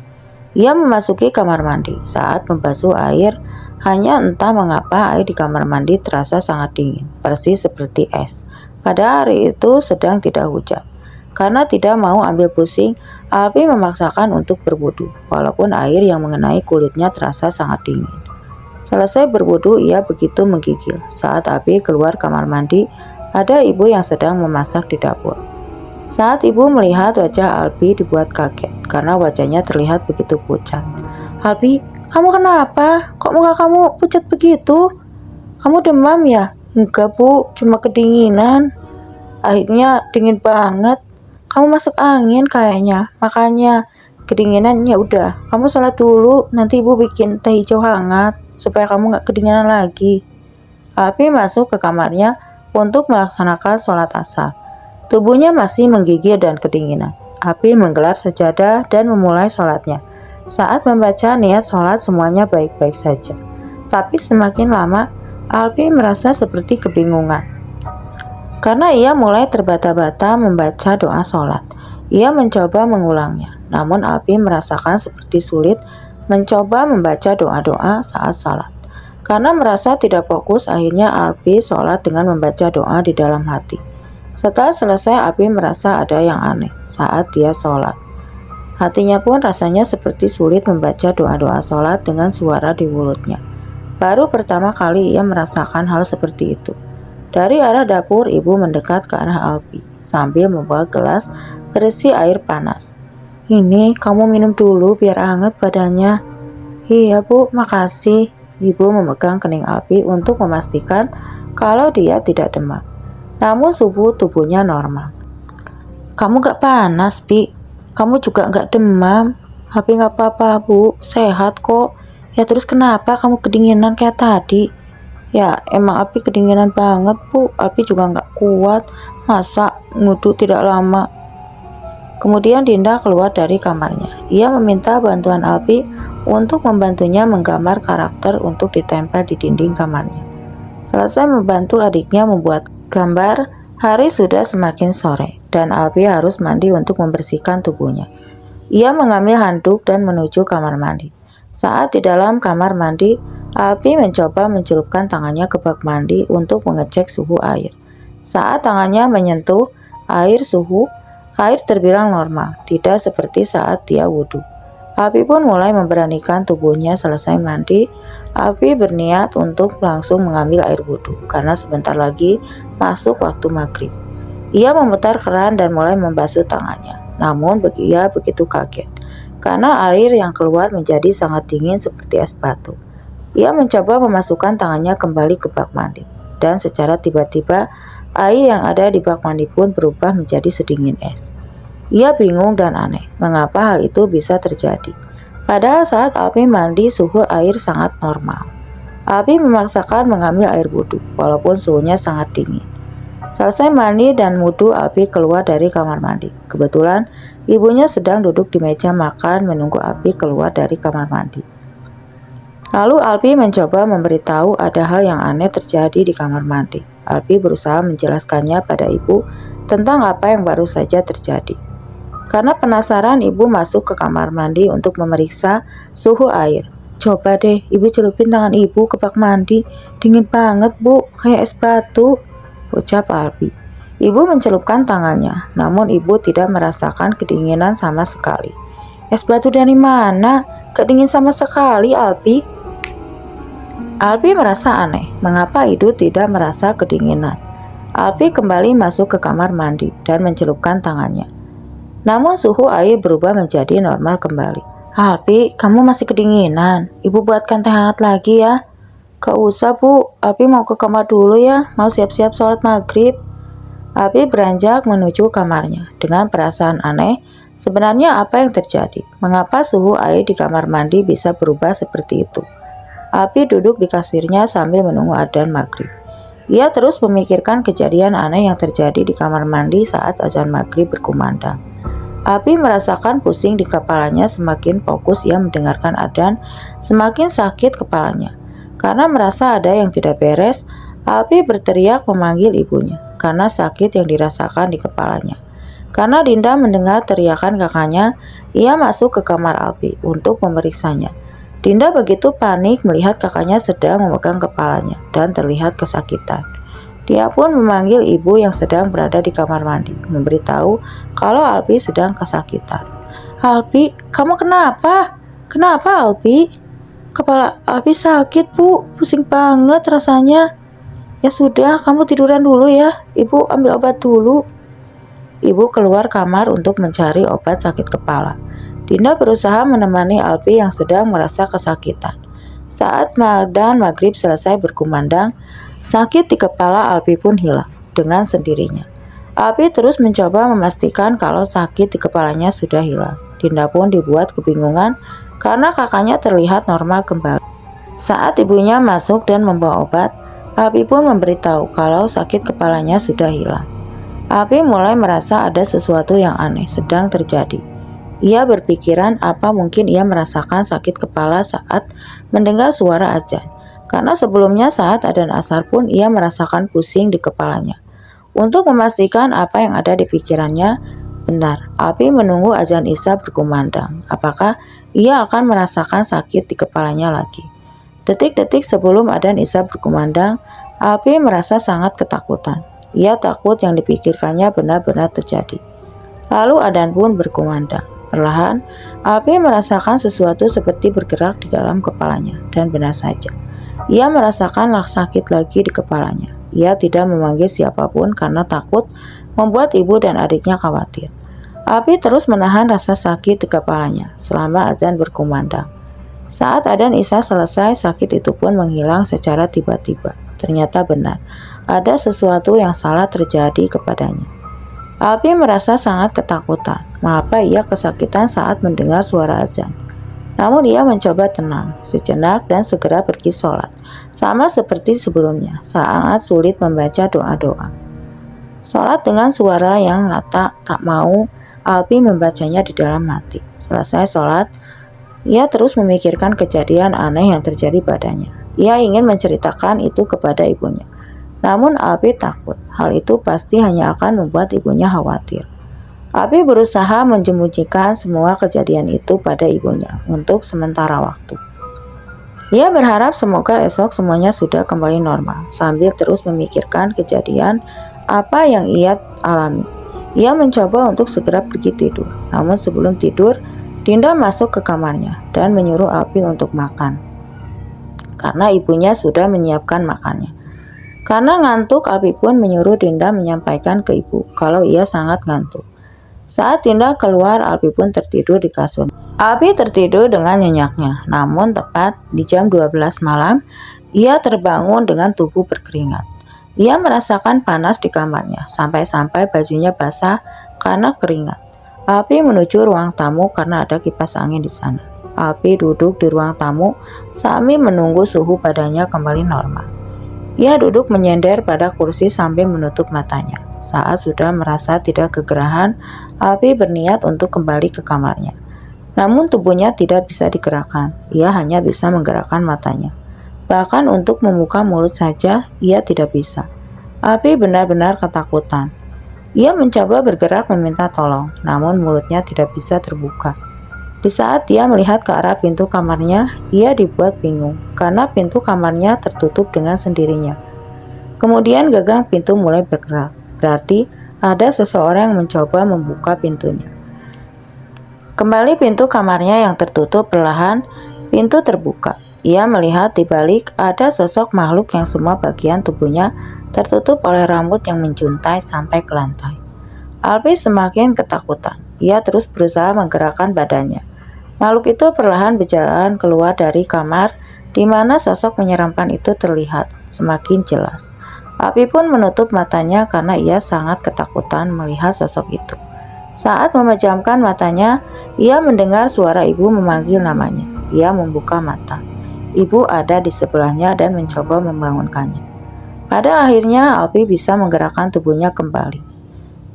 Ia memasuki kamar mandi. Saat membasuh air, hanya entah mengapa air di kamar mandi terasa sangat dingin, persis seperti es. Pada hari itu sedang tidak hujan. Karena tidak mau ambil pusing, Alpi memaksakan untuk berwudu, walaupun air yang mengenai kulitnya terasa sangat dingin. Selesai berwudu, ia begitu menggigil. Saat Alpi keluar kamar mandi, ada ibu yang sedang memasak di dapur. Saat ibu melihat wajah Alpi dibuat kaget karena wajahnya terlihat begitu pucat. Alpi, kamu kenapa? Kok muka kamu pucat begitu? Kamu demam ya? Enggak bu, cuma kedinginan. Akhirnya dingin banget. Kamu masuk angin kayaknya, makanya kedinginan. Ya udah, kamu sholat dulu, nanti ibu bikin teh hijau hangat supaya kamu gak kedinginan lagi. Alpi masuk ke kamarnya untuk melaksanakan sholat asar. Tubuhnya masih menggigil dan kedinginan. Alpi menggelar sajadah dan memulai sholatnya. Saat membaca niat sholat semuanya baik-baik saja. Tapi semakin lama, Alpi merasa seperti kebingungan. Karena ia mulai terbata-bata membaca doa sholat. Ia mencoba mengulangnya. Namun Alpi merasakan seperti sulit mencoba membaca doa-doa saat sholat. Karena merasa tidak fokus, akhirnya Alpi sholat dengan membaca doa di dalam hati. Setelah selesai, Alpi merasa ada yang aneh saat dia sholat. Hatinya pun rasanya seperti sulit membaca doa-doa sholat dengan suara di mulutnya. Baru pertama kali ia merasakan hal seperti itu. Dari arah dapur, ibu mendekat ke arah Alpi sambil membawa gelas berisi air panas. Ini kamu minum dulu biar hangat badannya. Iya Bu, makasih. Ibu memegang kening Alpi untuk memastikan kalau dia tidak demam. Namun suhu tubuhnya normal. Kamu gak panas, Pi. Kamu juga gak demam. Tapi gak apa-apa Bu, sehat kok. Ya terus kenapa kamu kedinginan kayak tadi? Ya emang Alpi kedinginan banget Bu. Alpi juga gak kuat. Masa ngudu tidak lama. Kemudian Dinda keluar dari kamarnya. Ia meminta bantuan Alpi untuk membantunya menggambar karakter untuk ditempel di dinding kamarnya. Selesai membantu adiknya membuat gambar, hari sudah semakin sore dan Alpi harus mandi untuk membersihkan tubuhnya. Ia mengambil handuk dan menuju kamar mandi. Saat di dalam kamar mandi, Alpi mencoba mencelupkan tangannya ke bak mandi untuk mengecek suhu air. Saat tangannya menyentuh air terbilang normal, tidak seperti saat dia wudhu. Alpi pun mulai memberanikan tubuhnya. Selesai mandi, Alpi berniat untuk langsung mengambil air wudhu karena sebentar lagi masuk waktu maghrib. Ia memutar keran dan mulai membasuh tangannya. Namun ia begitu kaget karena air yang keluar menjadi sangat dingin seperti es batu. Ia mencoba memasukkan tangannya kembali ke bak mandi dan secara tiba-tiba air yang ada di bak mandi pun berubah menjadi sedingin es. Ia bingung dan aneh, mengapa hal itu bisa terjadi. Padahal saat Alpi mandi suhu air sangat normal. Alpi memaksakan mengambil air wudhu, walaupun suhunya sangat dingin. Selesai mandi dan wudhu, Alpi keluar dari kamar mandi. Kebetulan ibunya sedang duduk di meja makan menunggu Alpi keluar dari kamar mandi. Lalu Alpi mencoba memberitahu ada hal yang aneh terjadi di kamar mandi. Alpi berusaha menjelaskannya pada ibu tentang apa yang baru saja terjadi. Karena penasaran, ibu masuk ke kamar mandi untuk memeriksa suhu air. Coba deh, ibu celupin tangan ibu ke bak mandi. Dingin banget Bu, kayak es batu, ucap Alpi. Ibu mencelupkan tangannya, namun ibu tidak merasakan kedinginan sama sekali. Es batu dari mana? Gak dingin sama sekali, Alpi. Alpi merasa aneh, mengapa Idu tidak merasa kedinginan. Alpi kembali masuk ke kamar mandi dan mencelupkan tangannya. Namun suhu air berubah menjadi normal kembali. Alpi, kamu masih kedinginan. Ibu buatkan teh hangat lagi ya. Gak usah Bu, Alpi mau ke kamar dulu ya, mau siap-siap sholat maghrib. Alpi beranjak menuju kamarnya dengan perasaan aneh. Sebenarnya apa yang terjadi? Mengapa suhu air di kamar mandi bisa berubah seperti itu? Alpi duduk di kasirnya sambil menunggu adzan maghrib. Ia terus memikirkan kejadian aneh yang terjadi di kamar mandi saat azan maghrib berkumandang. Alpi merasakan pusing di kepalanya. Semakin fokus ia mendengarkan adzan, semakin sakit kepalanya. Karena merasa ada yang tidak beres, Alpi berteriak memanggil ibunya karena sakit yang dirasakan di kepalanya. Karena Dinda mendengar teriakan kakaknya, ia masuk ke kamar Alpi untuk memeriksanya. Dinda begitu panik melihat kakaknya sedang memegang kepalanya dan terlihat kesakitan. Dia pun memanggil ibu yang sedang berada di kamar mandi, memberitahu kalau Alpi sedang kesakitan. Alpi, kamu kenapa? Kenapa Alpi? Kepala Alpi sakit Bu, pusing banget rasanya. Ya sudah, kamu tiduran dulu ya, ibu ambil obat dulu. Ibu keluar kamar untuk mencari obat sakit kepala. Dinda berusaha menemani Alpi yang sedang merasa kesakitan. Saat adzan maghrib selesai berkumandang, sakit di kepala Alpi pun hilang dengan sendirinya. Alpi terus mencoba memastikan kalau sakit di kepalanya sudah hilang. Dinda pun dibuat kebingungan karena kakaknya terlihat normal kembali. Saat ibunya masuk dan membawa obat, Alpi pun memberitahu kalau sakit kepalanya sudah hilang. Alpi mulai merasa ada sesuatu yang aneh sedang terjadi. Ia berpikiran apa mungkin ia merasakan sakit kepala saat mendengar suara azan. Karena sebelumnya saat adzan asar pun ia merasakan pusing di kepalanya. Untuk memastikan apa yang ada di pikirannya benar, Alpi menunggu azan isya berkumandang. Apakah ia akan merasakan sakit di kepalanya lagi? Detik-detik sebelum adzan isya berkumandang, Alpi merasa sangat ketakutan. Ia takut yang dipikirkannya benar-benar terjadi. Lalu adzan pun berkumandang. Perlahan, Alpi merasakan sesuatu seperti bergerak di dalam kepalanya, dan benar saja. Ia merasakan sakit lagi di kepalanya. Ia tidak memanggil siapapun karena takut membuat ibu dan adiknya khawatir. Alpi terus menahan rasa sakit di kepalanya selama azan berkumandang. Saat adzan Isya selesai, sakit itu pun menghilang secara tiba-tiba. Ternyata benar, ada sesuatu yang salah terjadi kepadanya. Alpi merasa sangat ketakutan. Mengapa ia kesakitan saat mendengar suara azan? Namun ia mencoba tenang sejenak dan segera pergi sholat. Sama seperti sebelumnya, sangat sulit membaca doa-doa. Sholat dengan suara yang tak mau Alpi membacanya di dalam hati. Selesai sholat, ia terus memikirkan kejadian aneh yang terjadi padanya. Ia ingin menceritakan itu kepada ibunya. Namun Alpi takut, hal itu pasti hanya akan membuat ibunya khawatir. Alpi berusaha menyembunyikan semua kejadian itu pada ibunya untuk sementara waktu. Ia berharap semoga esok semuanya sudah kembali normal, sambil terus memikirkan kejadian apa yang ia alami. Ia mencoba untuk segera pergi tidur, namun sebelum tidur, Dinda masuk ke kamarnya dan menyuruh Alpi untuk makan, karena ibunya sudah menyiapkan makannya. Karena ngantuk, Alpi pun menyuruh Dinda menyampaikan ke ibu kalau ia sangat ngantuk. Saat Dinda keluar, Alpi pun tertidur di kasur. Alpi tertidur dengan nyenyaknya, namun tepat di jam 12 malam, ia terbangun dengan tubuh berkeringat. Ia merasakan panas di kamarnya, sampai-sampai bajunya basah karena keringat. Alpi menuju ruang tamu karena ada kipas angin di sana. Alpi duduk di ruang tamu sambil menunggu suhu badannya kembali normal. Ia duduk menyender pada kursi sambil menutup matanya. Saat sudah merasa tidak kegerahan, Alpi berniat untuk kembali ke kamarnya. Namun tubuhnya tidak bisa digerakkan. Ia hanya bisa menggerakkan matanya. Bahkan untuk membuka mulut saja, ia tidak bisa. Alpi benar-benar ketakutan. Ia mencoba bergerak meminta tolong, namun mulutnya tidak bisa terbuka. Di saat dia melihat ke arah pintu kamarnya, ia dibuat bingung karena pintu kamarnya tertutup dengan sendirinya. Kemudian gagang pintu mulai bergerak, berarti ada seseorang yang mencoba membuka pintunya. Kembali pintu kamarnya yang tertutup, perlahan pintu terbuka. Ia melihat di balik ada sosok makhluk yang semua bagian tubuhnya tertutup oleh rambut yang menjuntai sampai ke lantai. Alpi semakin ketakutan. Ia terus berusaha menggerakkan badannya. Makhluk itu perlahan berjalan keluar dari kamar di mana sosok menyeramkan itu terlihat semakin jelas. Alpi pun menutup matanya karena ia sangat ketakutan melihat sosok itu. Saat memejamkan matanya, ia mendengar suara ibu memanggil namanya. Ia membuka mata. Ibu ada di sebelahnya dan mencoba membangunkannya. Pada akhirnya Alpi bisa menggerakkan tubuhnya kembali.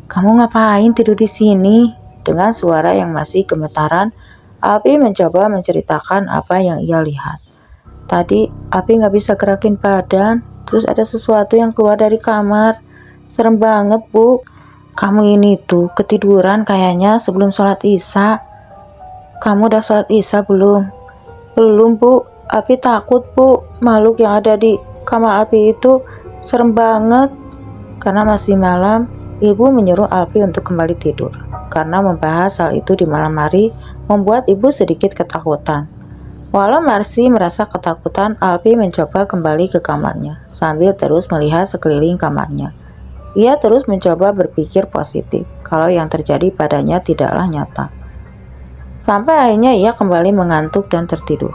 "Kamu ngapain tidur di sini?" Dengan suara yang masih gemetaran, Alpi mencoba menceritakan apa yang ia lihat. "Tadi Alpi nggak bisa gerakin badan, terus ada sesuatu yang keluar dari kamar. Serem banget, Bu. Kamu ini tuh ketiduran kayaknya sebelum sholat Isya. Kamu udah sholat Isya belum?" "Belum, Bu. Alpi takut, Bu. Makhluk yang ada di kamar Alpi itu serem banget." Karena masih malam, ibu menyuruh Alpi untuk kembali tidur. Karena membahas hal itu di malam hari membuat ibu sedikit ketakutan. Walau masih merasa ketakutan, Alpi mencoba kembali ke kamarnya sambil terus melihat sekeliling kamarnya. Ia terus mencoba berpikir positif kalau yang terjadi padanya tidaklah nyata. Sampai akhirnya ia kembali mengantuk dan tertidur.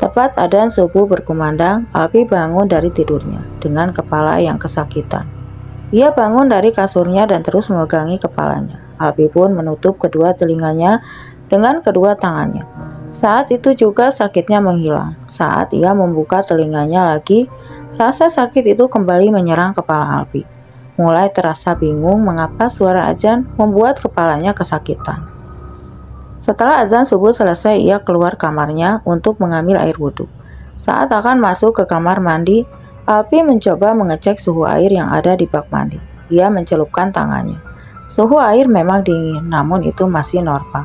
Tepat adzan subuh berkumandang, Alpi bangun dari tidurnya dengan kepala yang kesakitan. Ia bangun dari kasurnya dan terus memegangi kepalanya. Alpi pun menutup kedua telinganya dengan kedua tangannya. Saat itu juga sakitnya menghilang. Saat ia membuka telinganya lagi, rasa sakit itu kembali menyerang kepala Alpi. Mulai terasa bingung mengapa suara azan membuat kepalanya kesakitan. Setelah azan subuh selesai, ia keluar kamarnya untuk mengambil air wudhu. Saat akan masuk ke kamar mandi, Alpi mencoba mengecek suhu air yang ada di bak mandi. Ia mencelupkan tangannya. Suhu air memang dingin, namun itu masih normal.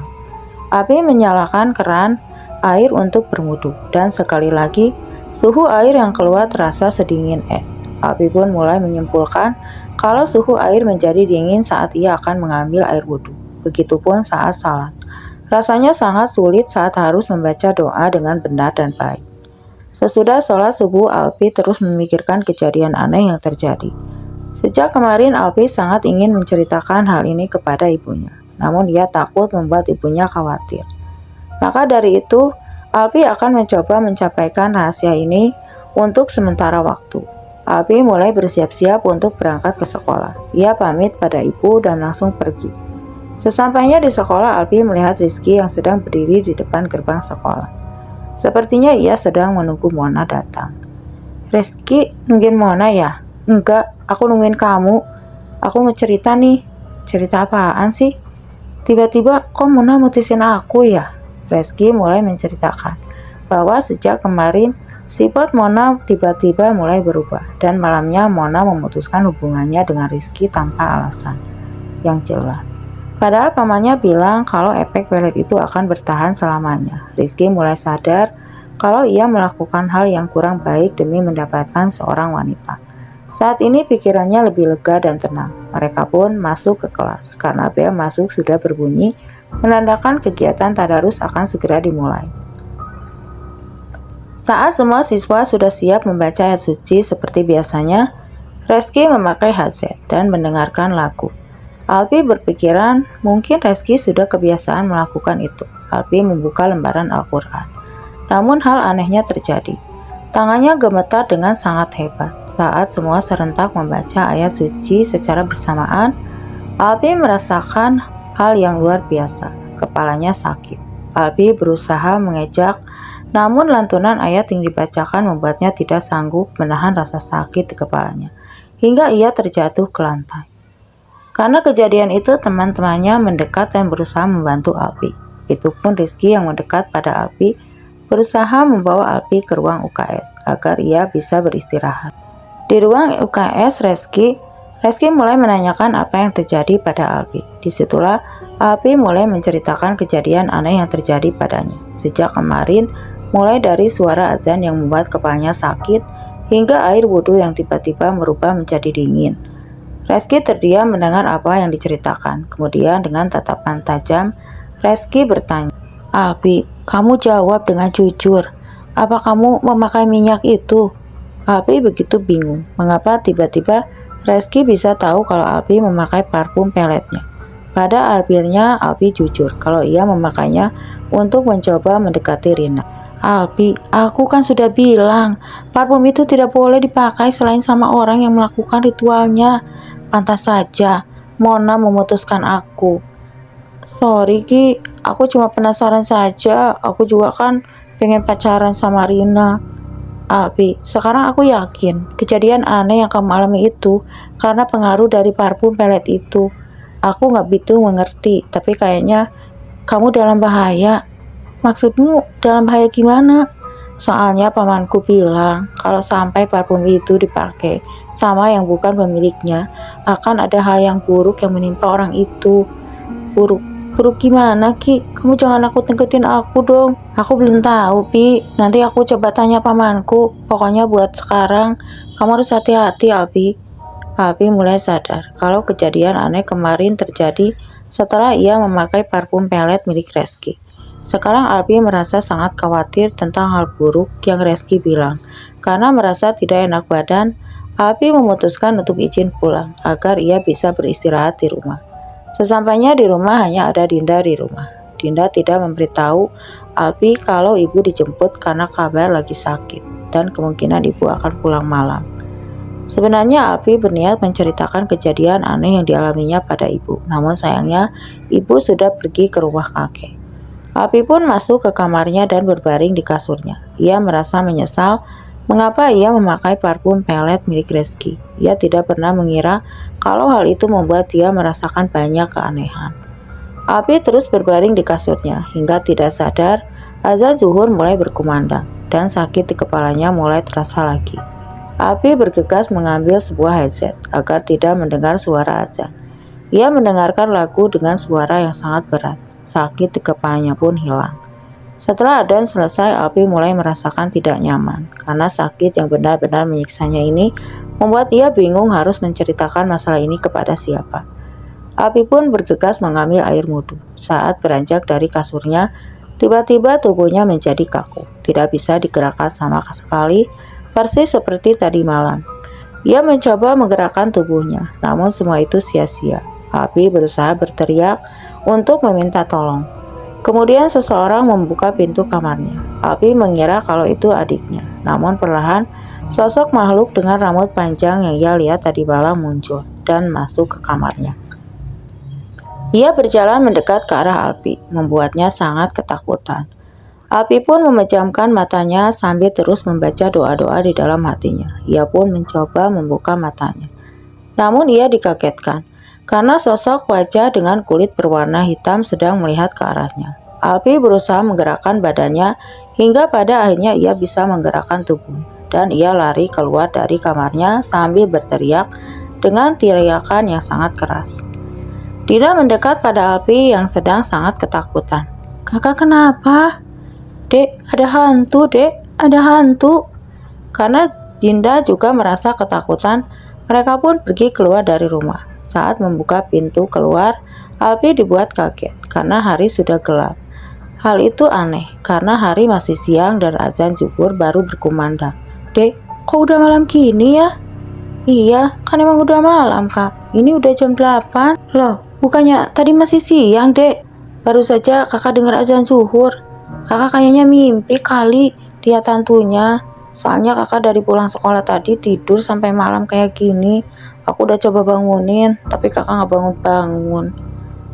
Alpi menyalakan keran air untuk berwudu, dan sekali lagi suhu air yang keluar terasa sedingin es. Alpi pun mulai menyimpulkan kalau suhu air menjadi dingin saat ia akan mengambil air wudhu. Begitupun saat salat. Rasanya sangat sulit saat harus membaca doa dengan benar dan baik. Sesudah sholat subuh, Alpi terus memikirkan kejadian aneh yang terjadi. Sejak kemarin, Alpi sangat ingin menceritakan hal ini kepada ibunya. namun ia takut membuat ibunya khawatir. Maka dari itu, Alpi akan mencoba mencapaikan rahasia ini untuk sementara waktu. Alpi mulai bersiap-siap untuk berangkat ke sekolah. Ia pamit pada ibu dan langsung pergi. Sesampainya di sekolah, Alpi melihat Rizky yang sedang berdiri di depan gerbang sekolah. Sepertinya ia sedang menunggu Mona datang. "Rizky, nungguin Mona ya?" "Enggak, aku nungguin kamu. Aku mau cerita nih." "Cerita apaan sih? Tiba-tiba kok Mona mutusin aku ya?" Rizky mulai menceritakan bahwa sejak kemarin sifat Mona tiba-tiba mulai berubah dan malamnya Mona memutuskan hubungannya dengan Rizky tanpa alasan yang jelas. Padahal pamannya bilang kalau efek pelet itu akan bertahan selamanya. Rizky mulai sadar kalau ia melakukan hal yang kurang baik demi mendapatkan seorang wanita. Saat ini pikirannya lebih lega dan tenang. Mereka pun masuk ke kelas karena bel masuk sudah berbunyi, menandakan kegiatan tadarus akan segera dimulai. Saat semua siswa sudah siap membaca ayat suci seperti biasanya, Rizky memakai headset dan mendengarkan lagu. Alpi berpikiran mungkin Rizky sudah kebiasaan melakukan itu. Alpi membuka lembaran Al-Quran. Namun hal anehnya terjadi. Tangannya gemetar dengan sangat hebat. Saat semua serentak membaca ayat suci secara bersamaan, Alpi merasakan hal yang luar biasa. Kepalanya sakit. Alpi berusaha mengejak, namun lantunan ayat yang dibacakan membuatnya tidak sanggup menahan rasa sakit di kepalanya, hingga ia terjatuh ke lantai. Karena kejadian itu, teman-temannya mendekat dan berusaha membantu Alpi. Itupun Rizky yang mendekat pada Alpi, berusaha membawa Alpi ke ruang UKS agar ia bisa beristirahat. Di ruang UKS Rizky mulai menanyakan apa yang terjadi pada Alpi. Disitulah Alpi mulai menceritakan kejadian aneh yang terjadi padanya. Sejak kemarin, mulai dari suara azan yang membuat kepalanya sakit, hingga air wudhu yang tiba-tiba berubah menjadi dingin. Rizky terdiam mendengar apa yang diceritakan. Kemudian dengan tatapan tajam, Rizky bertanya, "Alpi, kamu jawab dengan jujur. Apa kamu memakai minyak itu?" Alpi begitu bingung. Mengapa tiba-tiba Rizky bisa tahu kalau Alpi memakai parfum peletnya? Pada akhirnya Alpi jujur kalau ia memakainya untuk mencoba mendekati Rina. "Alpi, aku kan sudah bilang, parfum itu tidak boleh dipakai selain sama orang yang melakukan ritualnya. Pantas saja Mona memutuskan aku." "Sorry Ki, aku cuma penasaran saja. Aku juga kan pengen pacaran sama Rina." "Alpi, sekarang aku yakin kejadian aneh yang kamu alami itu karena pengaruh dari parfum pelet itu. Aku nggak begitu mengerti, tapi kayaknya kamu dalam bahaya." "Maksudmu dalam bahaya gimana?" "Soalnya pamanku bilang kalau sampai parfum itu dipakai sama yang bukan pemiliknya, akan ada hal yang buruk yang menimpa orang itu." "Buruk? Buruk gimana Ki? Kamu jangan nakut-nakutin aku dong." "Aku belum tahu Pi, nanti aku coba tanya pamanku. Pokoknya buat sekarang kamu harus hati-hati Alpi." Alpi mulai sadar kalau kejadian aneh kemarin terjadi setelah ia memakai parfum pelet milik Rizky. Sekarang Alpi merasa sangat khawatir tentang hal buruk yang Rizky bilang. Karena merasa tidak enak badan, Alpi memutuskan untuk izin pulang agar ia bisa beristirahat di rumah. Sesampainya di rumah hanya ada Dinda di rumah. Dinda tidak memberitahu Alpi kalau ibu dijemput karena kabar lagi sakit dan kemungkinan ibu akan pulang malam. Sebenarnya Alpi berniat menceritakan kejadian aneh yang dialaminya pada ibu, namun sayangnya ibu sudah pergi ke rumah kakek. Alpi pun masuk ke kamarnya dan berbaring di kasurnya. Ia merasa menyesal mengapa ia memakai parfum pelet milik Rizky. Ia tidak pernah mengira kalau hal itu membuat dia merasakan banyak keanehan. Alpi terus berbaring di kasurnya hingga tidak sadar azan zuhur mulai berkumandang dan sakit di kepalanya mulai terasa lagi. Alpi bergegas mengambil sebuah headset agar tidak mendengar suara azan. Ia mendengarkan lagu dengan suara yang sangat berat. Sakit di kepalanya pun hilang. Setelah adzan selesai, Alpi mulai merasakan tidak nyaman karena sakit yang benar-benar menyiksanya ini membuat ia bingung harus menceritakan masalah ini kepada siapa. Alpi pun bergegas mengambil air wudhu. Saat beranjak dari kasurnya, tiba-tiba tubuhnya menjadi kaku, tidak bisa digerakkan sama sekali, persis seperti tadi malam. Ia mencoba menggerakkan tubuhnya, namun semua itu sia-sia. Alpi berusaha berteriak untuk meminta tolong. Kemudian seseorang membuka pintu kamarnya. Alpi mengira kalau itu adiknya. Namun perlahan sosok makhluk dengan rambut panjang yang ia lihat tadi malam muncul dan masuk ke kamarnya. Ia berjalan mendekat ke arah Alpi, membuatnya sangat ketakutan. Alpi pun memejamkan matanya sambil terus membaca doa-doa di dalam hatinya. Ia pun mencoba membuka matanya. Namun ia dikagetkan, karena sosok wajah dengan kulit berwarna hitam sedang melihat ke arahnya. Alpi berusaha menggerakkan badannya, hingga pada akhirnya ia bisa menggerakkan tubuh. Dan ia lari keluar dari kamarnya sambil berteriak dengan teriakan yang sangat keras. Dinda mendekat pada Alpi yang sedang sangat ketakutan. "Kakak kenapa?" "Dek, ada hantu, dek, ada hantu." Karena Dinda juga merasa ketakutan, mereka pun pergi keluar dari rumah. Saat membuka pintu keluar, Alpi dibuat kaget karena hari sudah gelap. Hal itu aneh karena hari masih siang dan azan zuhur baru berkumandang. "Dek, kok udah malam gini ya?" "Iya, kan emang udah malam, Kak. Ini udah jam 8. Loh, bukannya tadi masih siang, Dek? Baru saja kakak dengar azan zuhur. Kakak kayaknya mimpi kali lihat hantunya. Soalnya kakak dari pulang sekolah tadi tidur sampai malam kayak gini. Aku udah coba bangunin, tapi kakak nggak bangun-bangun."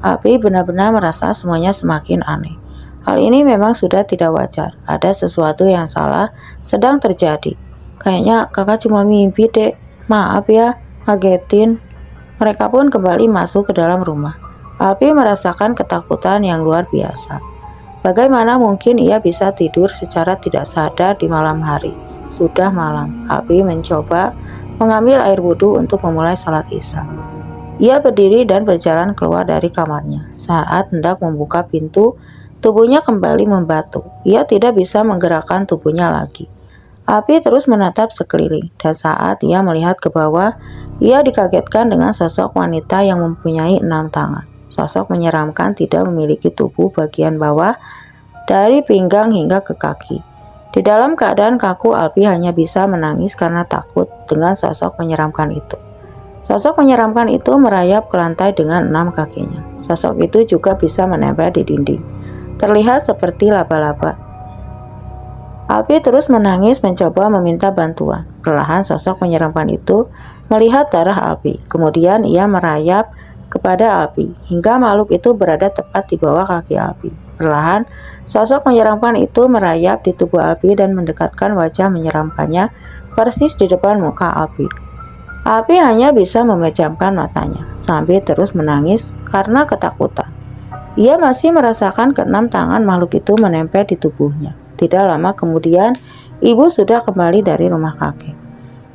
Alpi benar-benar merasa semuanya semakin aneh. Hal ini memang sudah tidak wajar. Ada sesuatu yang salah sedang terjadi. "Kayaknya kakak cuma mimpi, Dek. Maaf ya, kagetin." Mereka pun kembali masuk ke dalam rumah. Alpi merasakan ketakutan yang luar biasa. Bagaimana mungkin ia bisa tidur secara tidak sadar di malam hari? Sudah malam. Alpi mencoba mengambil air wudhu untuk memulai sholat isya. Ia berdiri dan berjalan keluar dari kamarnya. Saat hendak membuka pintu, tubuhnya kembali membatu. Ia tidak bisa menggerakkan tubuhnya lagi. Alpi terus menatap sekeliling, dan saat ia melihat ke bawah, ia dikagetkan dengan sosok wanita yang mempunyai 6 tangan. Sosok menyeramkan, tidak memiliki tubuh bagian bawah dari pinggang hingga ke kaki. Di dalam keadaan kaku, Alpi hanya bisa menangis karena takut dengan sosok menyeramkan itu. Sosok menyeramkan itu merayap ke lantai dengan 6 kakinya. Sosok itu juga bisa menempel di dinding, terlihat seperti laba-laba. Alpi terus menangis mencoba meminta bantuan. Perlahan sosok menyeramkan itu melihat darah Alpi. Kemudian ia merayap kepada Alpi hingga makhluk itu berada tepat di bawah kaki Alpi. Perlahan sosok menyeramkan itu merayap di tubuh Alpi dan mendekatkan wajah menyeramkannya persis di depan muka Alpi. Alpi hanya bisa memejamkan matanya sambil terus menangis karena ketakutan. Ia masih merasakan keenam tangan makhluk itu menempel di tubuhnya. Tidak lama kemudian, ibu sudah kembali dari rumah kakek.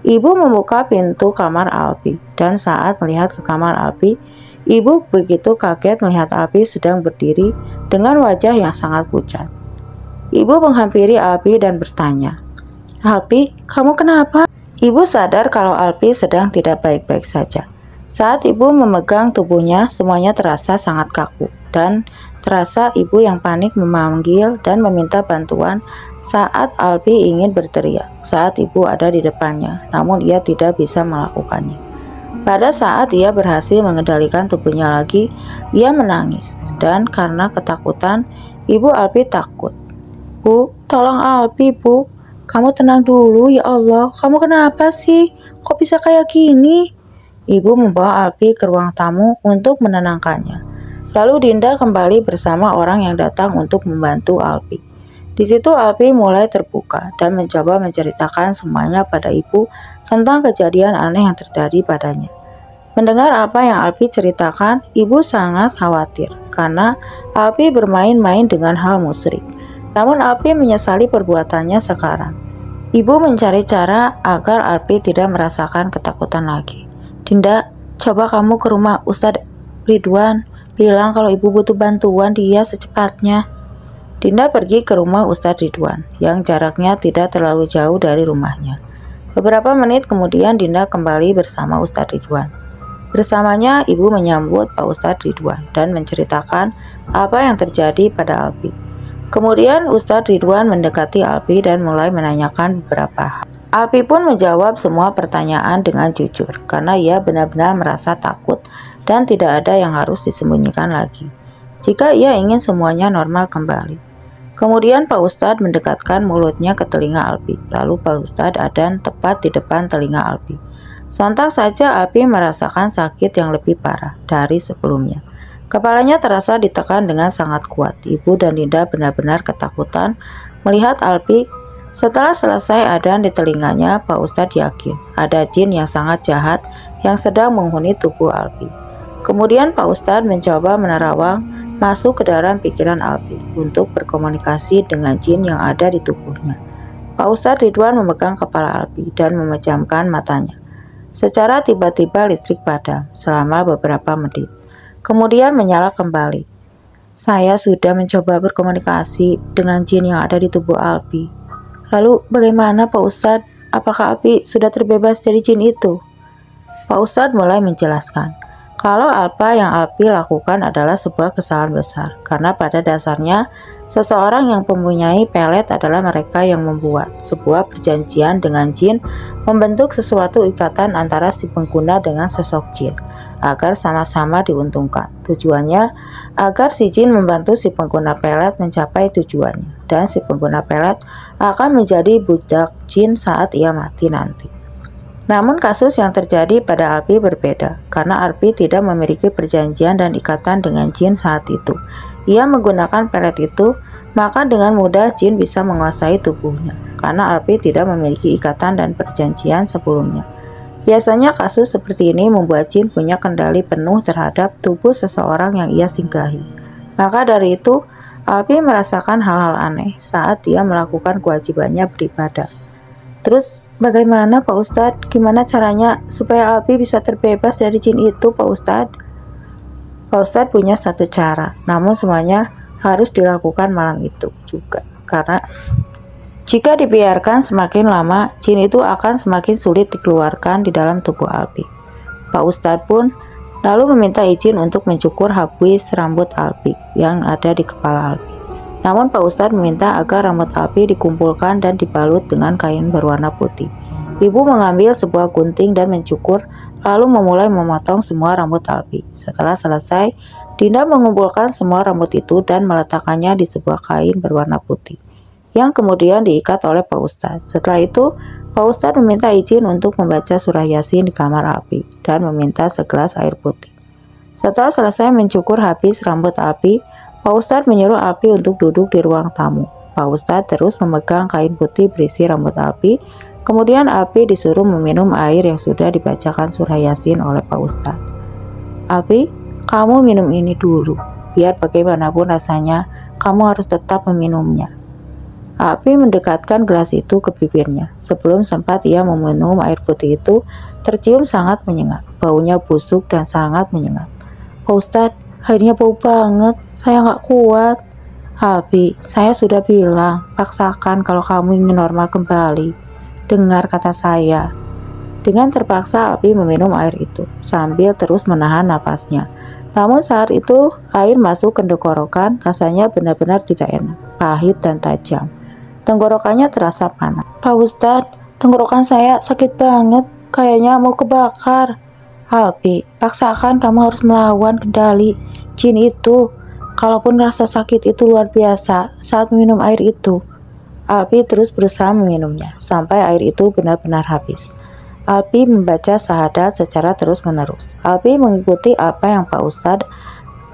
Ibu membuka pintu kamar Alpi, dan saat melihat ke kamar Alpi, ibu begitu kaget melihat Alpi sedang berdiri dengan wajah yang sangat pucat. Ibu menghampiri Alpi dan bertanya, "Alpi, kamu kenapa?" Ibu sadar kalau Alpi sedang tidak baik-baik saja. Saat ibu memegang tubuhnya, semuanya terasa sangat kaku, dan terasa ibu yang panik memanggil dan meminta bantuan saat Alpi ingin berteriak saat ibu ada di depannya, namun ia tidak bisa melakukannya. Pada saat ia berhasil mengendalikan tubuhnya lagi, ia menangis, dan karena ketakutan, ibu Alpi takut. "Bu, tolong Alpi, Bu. Kamu tenang dulu, ya Allah. Kamu kenapa sih? Kok bisa kayak gini?" Ibu membawa Alpi ke ruang tamu untuk menenangkannya. Lalu Dinda kembali bersama orang yang datang untuk membantu Alpi. Di situ Alpi mulai terbuka dan mencoba menceritakan semuanya pada ibu tentang kejadian aneh yang terjadi padanya. Mendengar apa yang Alpi ceritakan, ibu sangat khawatir karena Alpi bermain-main dengan hal musyrik. Namun Alpi menyesali perbuatannya sekarang. Ibu mencari cara agar Alpi tidak merasakan ketakutan lagi. "Dinda, coba kamu ke rumah Ustadz Ridwan. Bilang kalau ibu butuh bantuan dia secepatnya." Dinda pergi ke rumah Ustadz Ridwan, yang jaraknya tidak terlalu jauh dari rumahnya. Beberapa menit kemudian Dinda kembali bersama Ustadz Ridwan. Bersamanya ibu menyambut Pak Ustadz Ridwan dan menceritakan apa yang terjadi pada Alpi. Kemudian Ustadz Ridwan mendekati Alpi dan mulai menanyakan beberapa hal. Alpi pun menjawab semua pertanyaan dengan jujur, karena ia benar-benar merasa takut dan tidak ada yang harus disembunyikan lagi. jika ia ingin semuanya normal kembali. Kemudian Pak Ustadz mendekatkan mulutnya ke telinga Alpi. Lalu Pak Ustadz adan tepat di depan telinga Alpi. Sontak saja Alpi merasakan sakit yang lebih parah dari sebelumnya. Kepalanya terasa ditekan dengan sangat kuat. Ibu dan Dinda benar-benar ketakutan melihat Alpi. Setelah selesai adan di telinganya, Pak Ustadz yakin ada jin yang sangat jahat yang sedang menghuni tubuh Alpi. Kemudian Pak Ustadz mencoba menerawang masuk ke dalam pikiran Alpi untuk berkomunikasi dengan jin yang ada di tubuhnya. Pak Ustadz Ridwan memegang kepala Alpi dan memejamkan matanya. Secara tiba-tiba listrik padam selama beberapa menit. Kemudian menyala kembali. Saya sudah mencoba berkomunikasi dengan jin yang ada di tubuh Alpi. Lalu bagaimana Pak Ustadz? Apakah Alpi sudah terbebas dari jin itu? Pak Ustadz mulai menjelaskan. Kalau apa yang Alpi lakukan adalah sebuah kesalahan besar, karena pada dasarnya seseorang yang mempunyai pelet adalah mereka yang membuat sebuah perjanjian dengan jin, membentuk sesuatu ikatan antara si pengguna dengan sosok jin, agar sama-sama diuntungkan. Tujuannya agar si jin membantu si pengguna pelet mencapai tujuannya, dan si pengguna pelet akan menjadi budak jin saat ia mati nanti. Namun kasus yang terjadi pada Alpi berbeda, karena Alpi tidak memiliki perjanjian dan ikatan dengan jin saat itu. Ia menggunakan pelet itu, maka dengan mudah jin bisa menguasai tubuhnya, karena Alpi tidak memiliki ikatan dan perjanjian sebelumnya. Biasanya kasus seperti ini membuat jin punya kendali penuh terhadap tubuh seseorang yang ia singgahi. Maka dari itu, Alpi merasakan hal-hal aneh saat dia melakukan kewajibannya beribadah. Terus bagaimana Pak Ustadz? Gimana caranya supaya Alpi bisa terbebas dari jin itu Pak Ustadz? Pak Ustadz punya satu cara, namun semuanya harus dilakukan malam itu juga. Karena jika dibiarkan semakin lama, jin itu akan semakin sulit dikeluarkan di dalam tubuh Alpi. Pak Ustadz pun lalu meminta izin untuk mencukur habis rambut Alpi yang ada di kepala Alpi. Namun Pak Ustadz meminta agar rambut Alpi dikumpulkan dan dibalut dengan kain berwarna putih. Ibu mengambil sebuah gunting dan mencukur, lalu memulai memotong semua rambut Alpi. Setelah selesai, Dinda mengumpulkan semua rambut itu dan meletakkannya di sebuah kain berwarna putih, yang kemudian diikat oleh Pak Ustadz. Setelah itu, Pak Ustadz meminta izin untuk membaca surah Yasin di kamar Alpi dan meminta segelas air putih. Setelah selesai mencukur habis rambut Alpi, Pak Ustadz menyuruh Alpi untuk duduk di ruang tamu. Pak Ustadz terus memegang kain putih berisi rambut Alpi. Kemudian Alpi disuruh meminum air yang sudah dibacakan surah Yasin oleh Pak Ustadz. Alpi, kamu minum ini dulu. Biar bagaimanapun rasanya, kamu harus tetap meminumnya. Alpi mendekatkan gelas itu ke bibirnya. Sebelum sempat ia meminum air putih itu, tercium sangat menyengat. Baunya busuk dan sangat menyengat. Pak Ustadz, airnya bau banget, saya nggak kuat. Alpi, saya sudah bilang, paksakan kalau kamu ingin normal kembali. Dengar kata saya. Dengan terpaksa Alpi meminum air itu, sambil terus menahan napasnya. Namun saat itu, air masuk ke tenggorokan, rasanya benar-benar tidak enak, pahit dan tajam. Tenggorokannya terasa panas. Pak Ustadz, tenggorokan saya sakit banget, kayaknya mau kebakar. Alpi, paksakan kamu harus melawan kendali jin itu. Kalaupun rasa sakit itu luar biasa saat meminum air itu. Alpi terus berusaha meminumnya sampai air itu benar-benar habis. Alpi membaca syahadat secara terus-menerus. Alpi mengikuti apa yang Pak Ustadz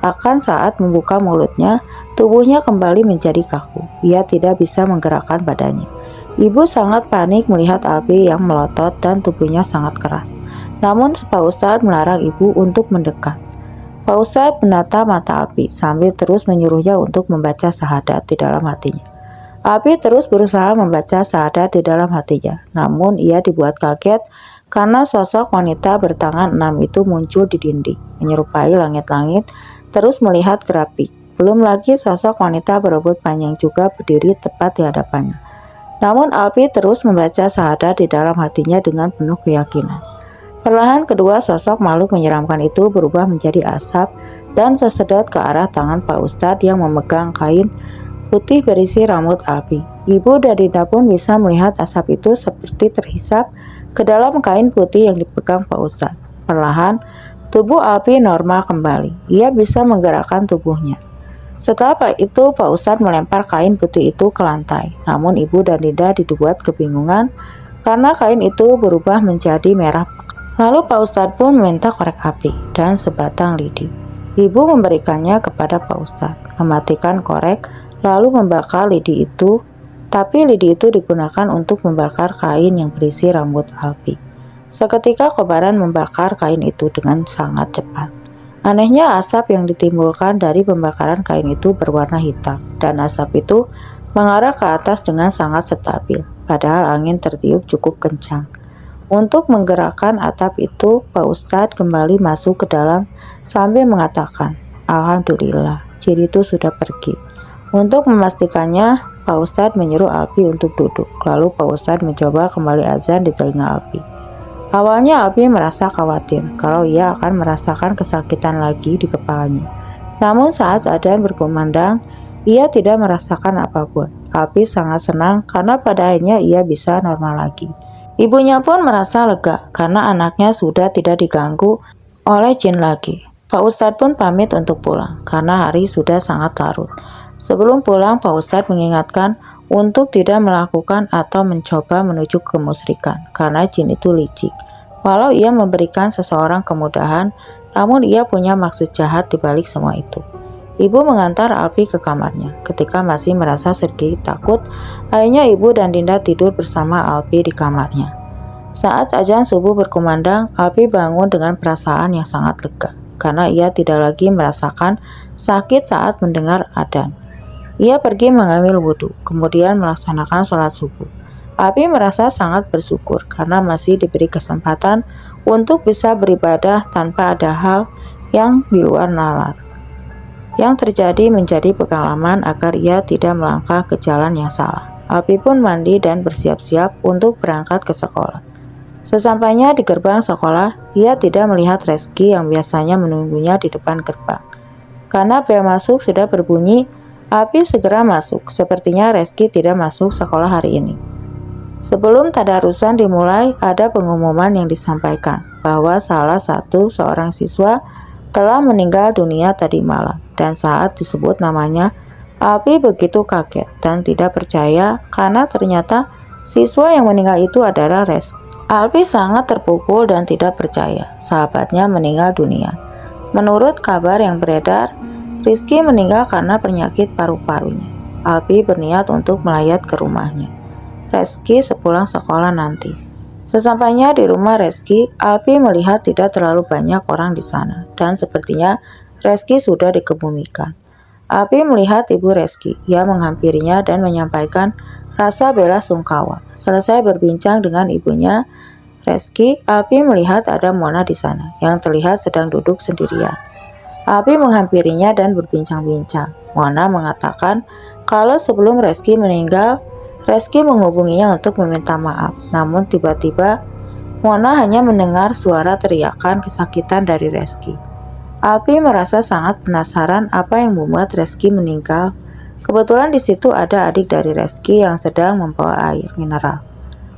akan saat membuka mulutnya, tubuhnya kembali menjadi kaku. Ia tidak bisa menggerakkan badannya. Ibu sangat panik melihat Alpi yang melotot dan tubuhnya sangat keras. Namun Pak Ustadz melarang ibu untuk mendekat. Pak Ustadz menatap mata Alpi sambil terus menyuruhnya untuk membaca syahadat di dalam hatinya. Alpi terus berusaha membaca syahadat di dalam hatinya, namun ia dibuat kaget karena sosok wanita bertangan 6 itu muncul di dinding, menyerupai langit-langit, terus melihat grafik. Belum lagi sosok wanita berambut panjang juga berdiri tepat di hadapannya. Namun Alpi terus membaca syahadat di dalam hatinya dengan penuh keyakinan. Perlahan kedua sosok makhluk menyeramkan itu berubah menjadi asap dan sesedot ke arah tangan Pak Ustadz yang memegang kain putih berisi rambut Alpi. Ibu dan Dinda pun bisa melihat asap itu seperti terhisap ke dalam kain putih yang dipegang Pak Ustadz. Perlahan, tubuh Alpi normal kembali. Ia bisa menggerakkan tubuhnya. Setelah itu, Pak Ustadz melempar kain putih itu ke lantai. Namun Ibu dan Dinda dibuat kebingungan karena kain itu berubah menjadi merah. Lalu Pak Ustadz pun meminta korek api dan sebatang lidi. Ibu memberikannya kepada Pak Ustadz, mematikan korek, lalu membakar lidi itu. Tapi lidi itu digunakan untuk membakar kain yang berisi rambut Alpi. Seketika kobaran membakar kain itu dengan sangat cepat. Anehnya, asap yang ditimbulkan dari pembakaran kain itu berwarna hitam, dan asap itu mengarah ke atas dengan sangat stabil, padahal angin tertiup cukup kencang. Untuk menggerakkan atap itu, Pak Ustadz kembali masuk ke dalam sambil mengatakan, "Alhamdulillah, jin itu sudah pergi." Untuk memastikannya, Pak Ustadz menyuruh Alpi untuk duduk, lalu Pak Ustadz mencoba kembali azan di telinga Alpi. Awalnya Alpi merasa khawatir kalau ia akan merasakan kesakitan lagi di kepalanya. Namun saat azan berkumandang, ia tidak merasakan apapun. Alpi sangat senang karena pada akhirnya ia bisa normal lagi. Ibunya pun merasa lega karena anaknya sudah tidak diganggu oleh jin lagi. Pak Ustadz pun pamit untuk pulang karena hari sudah sangat larut. Sebelum pulang, Pak Ustadz mengingatkan untuk tidak melakukan atau mencoba menuju kemusyrikan karena jin itu licik. Walau ia memberikan seseorang kemudahan, namun ia punya maksud jahat di balik semua itu. Ibu mengantar Alpi ke kamarnya. Ketika masih merasa sedikit takut, akhirnya Ibu dan Dinda tidur bersama Alpi di kamarnya. Saat azan subuh berkumandang, Alpi bangun dengan perasaan yang sangat lega karena ia tidak lagi merasakan sakit saat mendengar adzan. Ia pergi mengambil wudhu, kemudian melaksanakan sholat subuh. Alpi merasa sangat bersyukur karena masih diberi kesempatan untuk bisa beribadah tanpa ada hal yang di luar nalar. Yang terjadi menjadi pengalaman agar ia tidak melangkah ke jalan yang salah. Alpi pun mandi dan bersiap-siap untuk berangkat ke sekolah. Sesampainya di gerbang sekolah, ia tidak melihat Reski yang biasanya menunggunya di depan gerbang. Karena bel masuk sudah berbunyi, Alpi segera masuk. Sepertinya Reski tidak masuk sekolah hari ini. Sebelum tadarusan dimulai, ada pengumuman yang disampaikan bahwa salah satu seorang siswa telah meninggal dunia tadi malam, dan saat disebut namanya, Alpi begitu kaget dan tidak percaya karena ternyata siswa yang meninggal itu adalah Reski. Alpi sangat terpukul dan tidak percaya sahabatnya meninggal dunia. Menurut kabar yang beredar, Rizky meninggal karena penyakit paru-parunya. Alpi berniat untuk melayat ke rumahnya Reski sepulang sekolah nanti. Sesampainya di rumah Reski, Alpi melihat tidak terlalu banyak orang di sana dan sepertinya Reski sudah dikebumikan. Alpi melihat ibu Reski. Ia menghampirinya dan menyampaikan rasa bela sungkawa. Selesai berbincang dengan ibunya Reski, Alpi melihat ada Mona di sana yang terlihat sedang duduk sendirian. Alpi menghampirinya dan berbincang-bincang. Mona mengatakan kalau sebelum Reski meninggal, Reski menghubunginya untuk meminta maaf. Namun tiba-tiba Mona hanya mendengar suara teriakan kesakitan dari Reski. Alpi merasa sangat penasaran apa yang membuat Reski meninggal. Kebetulan di situ ada adik dari Reski yang sedang membawa air mineral.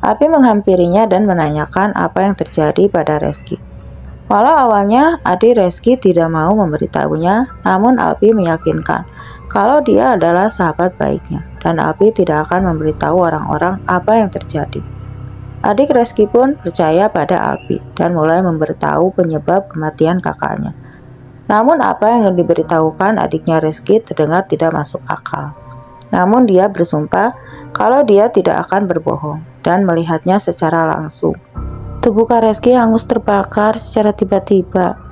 Alpi menghampirinya dan menanyakan apa yang terjadi pada Reski. Walau awalnya adik Reski tidak mau memberitahunya, namun Alpi meyakinkan kalau dia adalah sahabat baiknya dan Alpi tidak akan memberitahu orang-orang apa yang terjadi. Adik Reski pun percaya pada Alpi dan mulai memberitahu penyebab kematian kakaknya. Namun apa yang diberitahukan adiknya Reski terdengar tidak masuk akal. Namun dia bersumpah kalau dia tidak akan berbohong dan melihatnya secara langsung. Tubuh Kak Reski hangus terbakar secara tiba-tiba.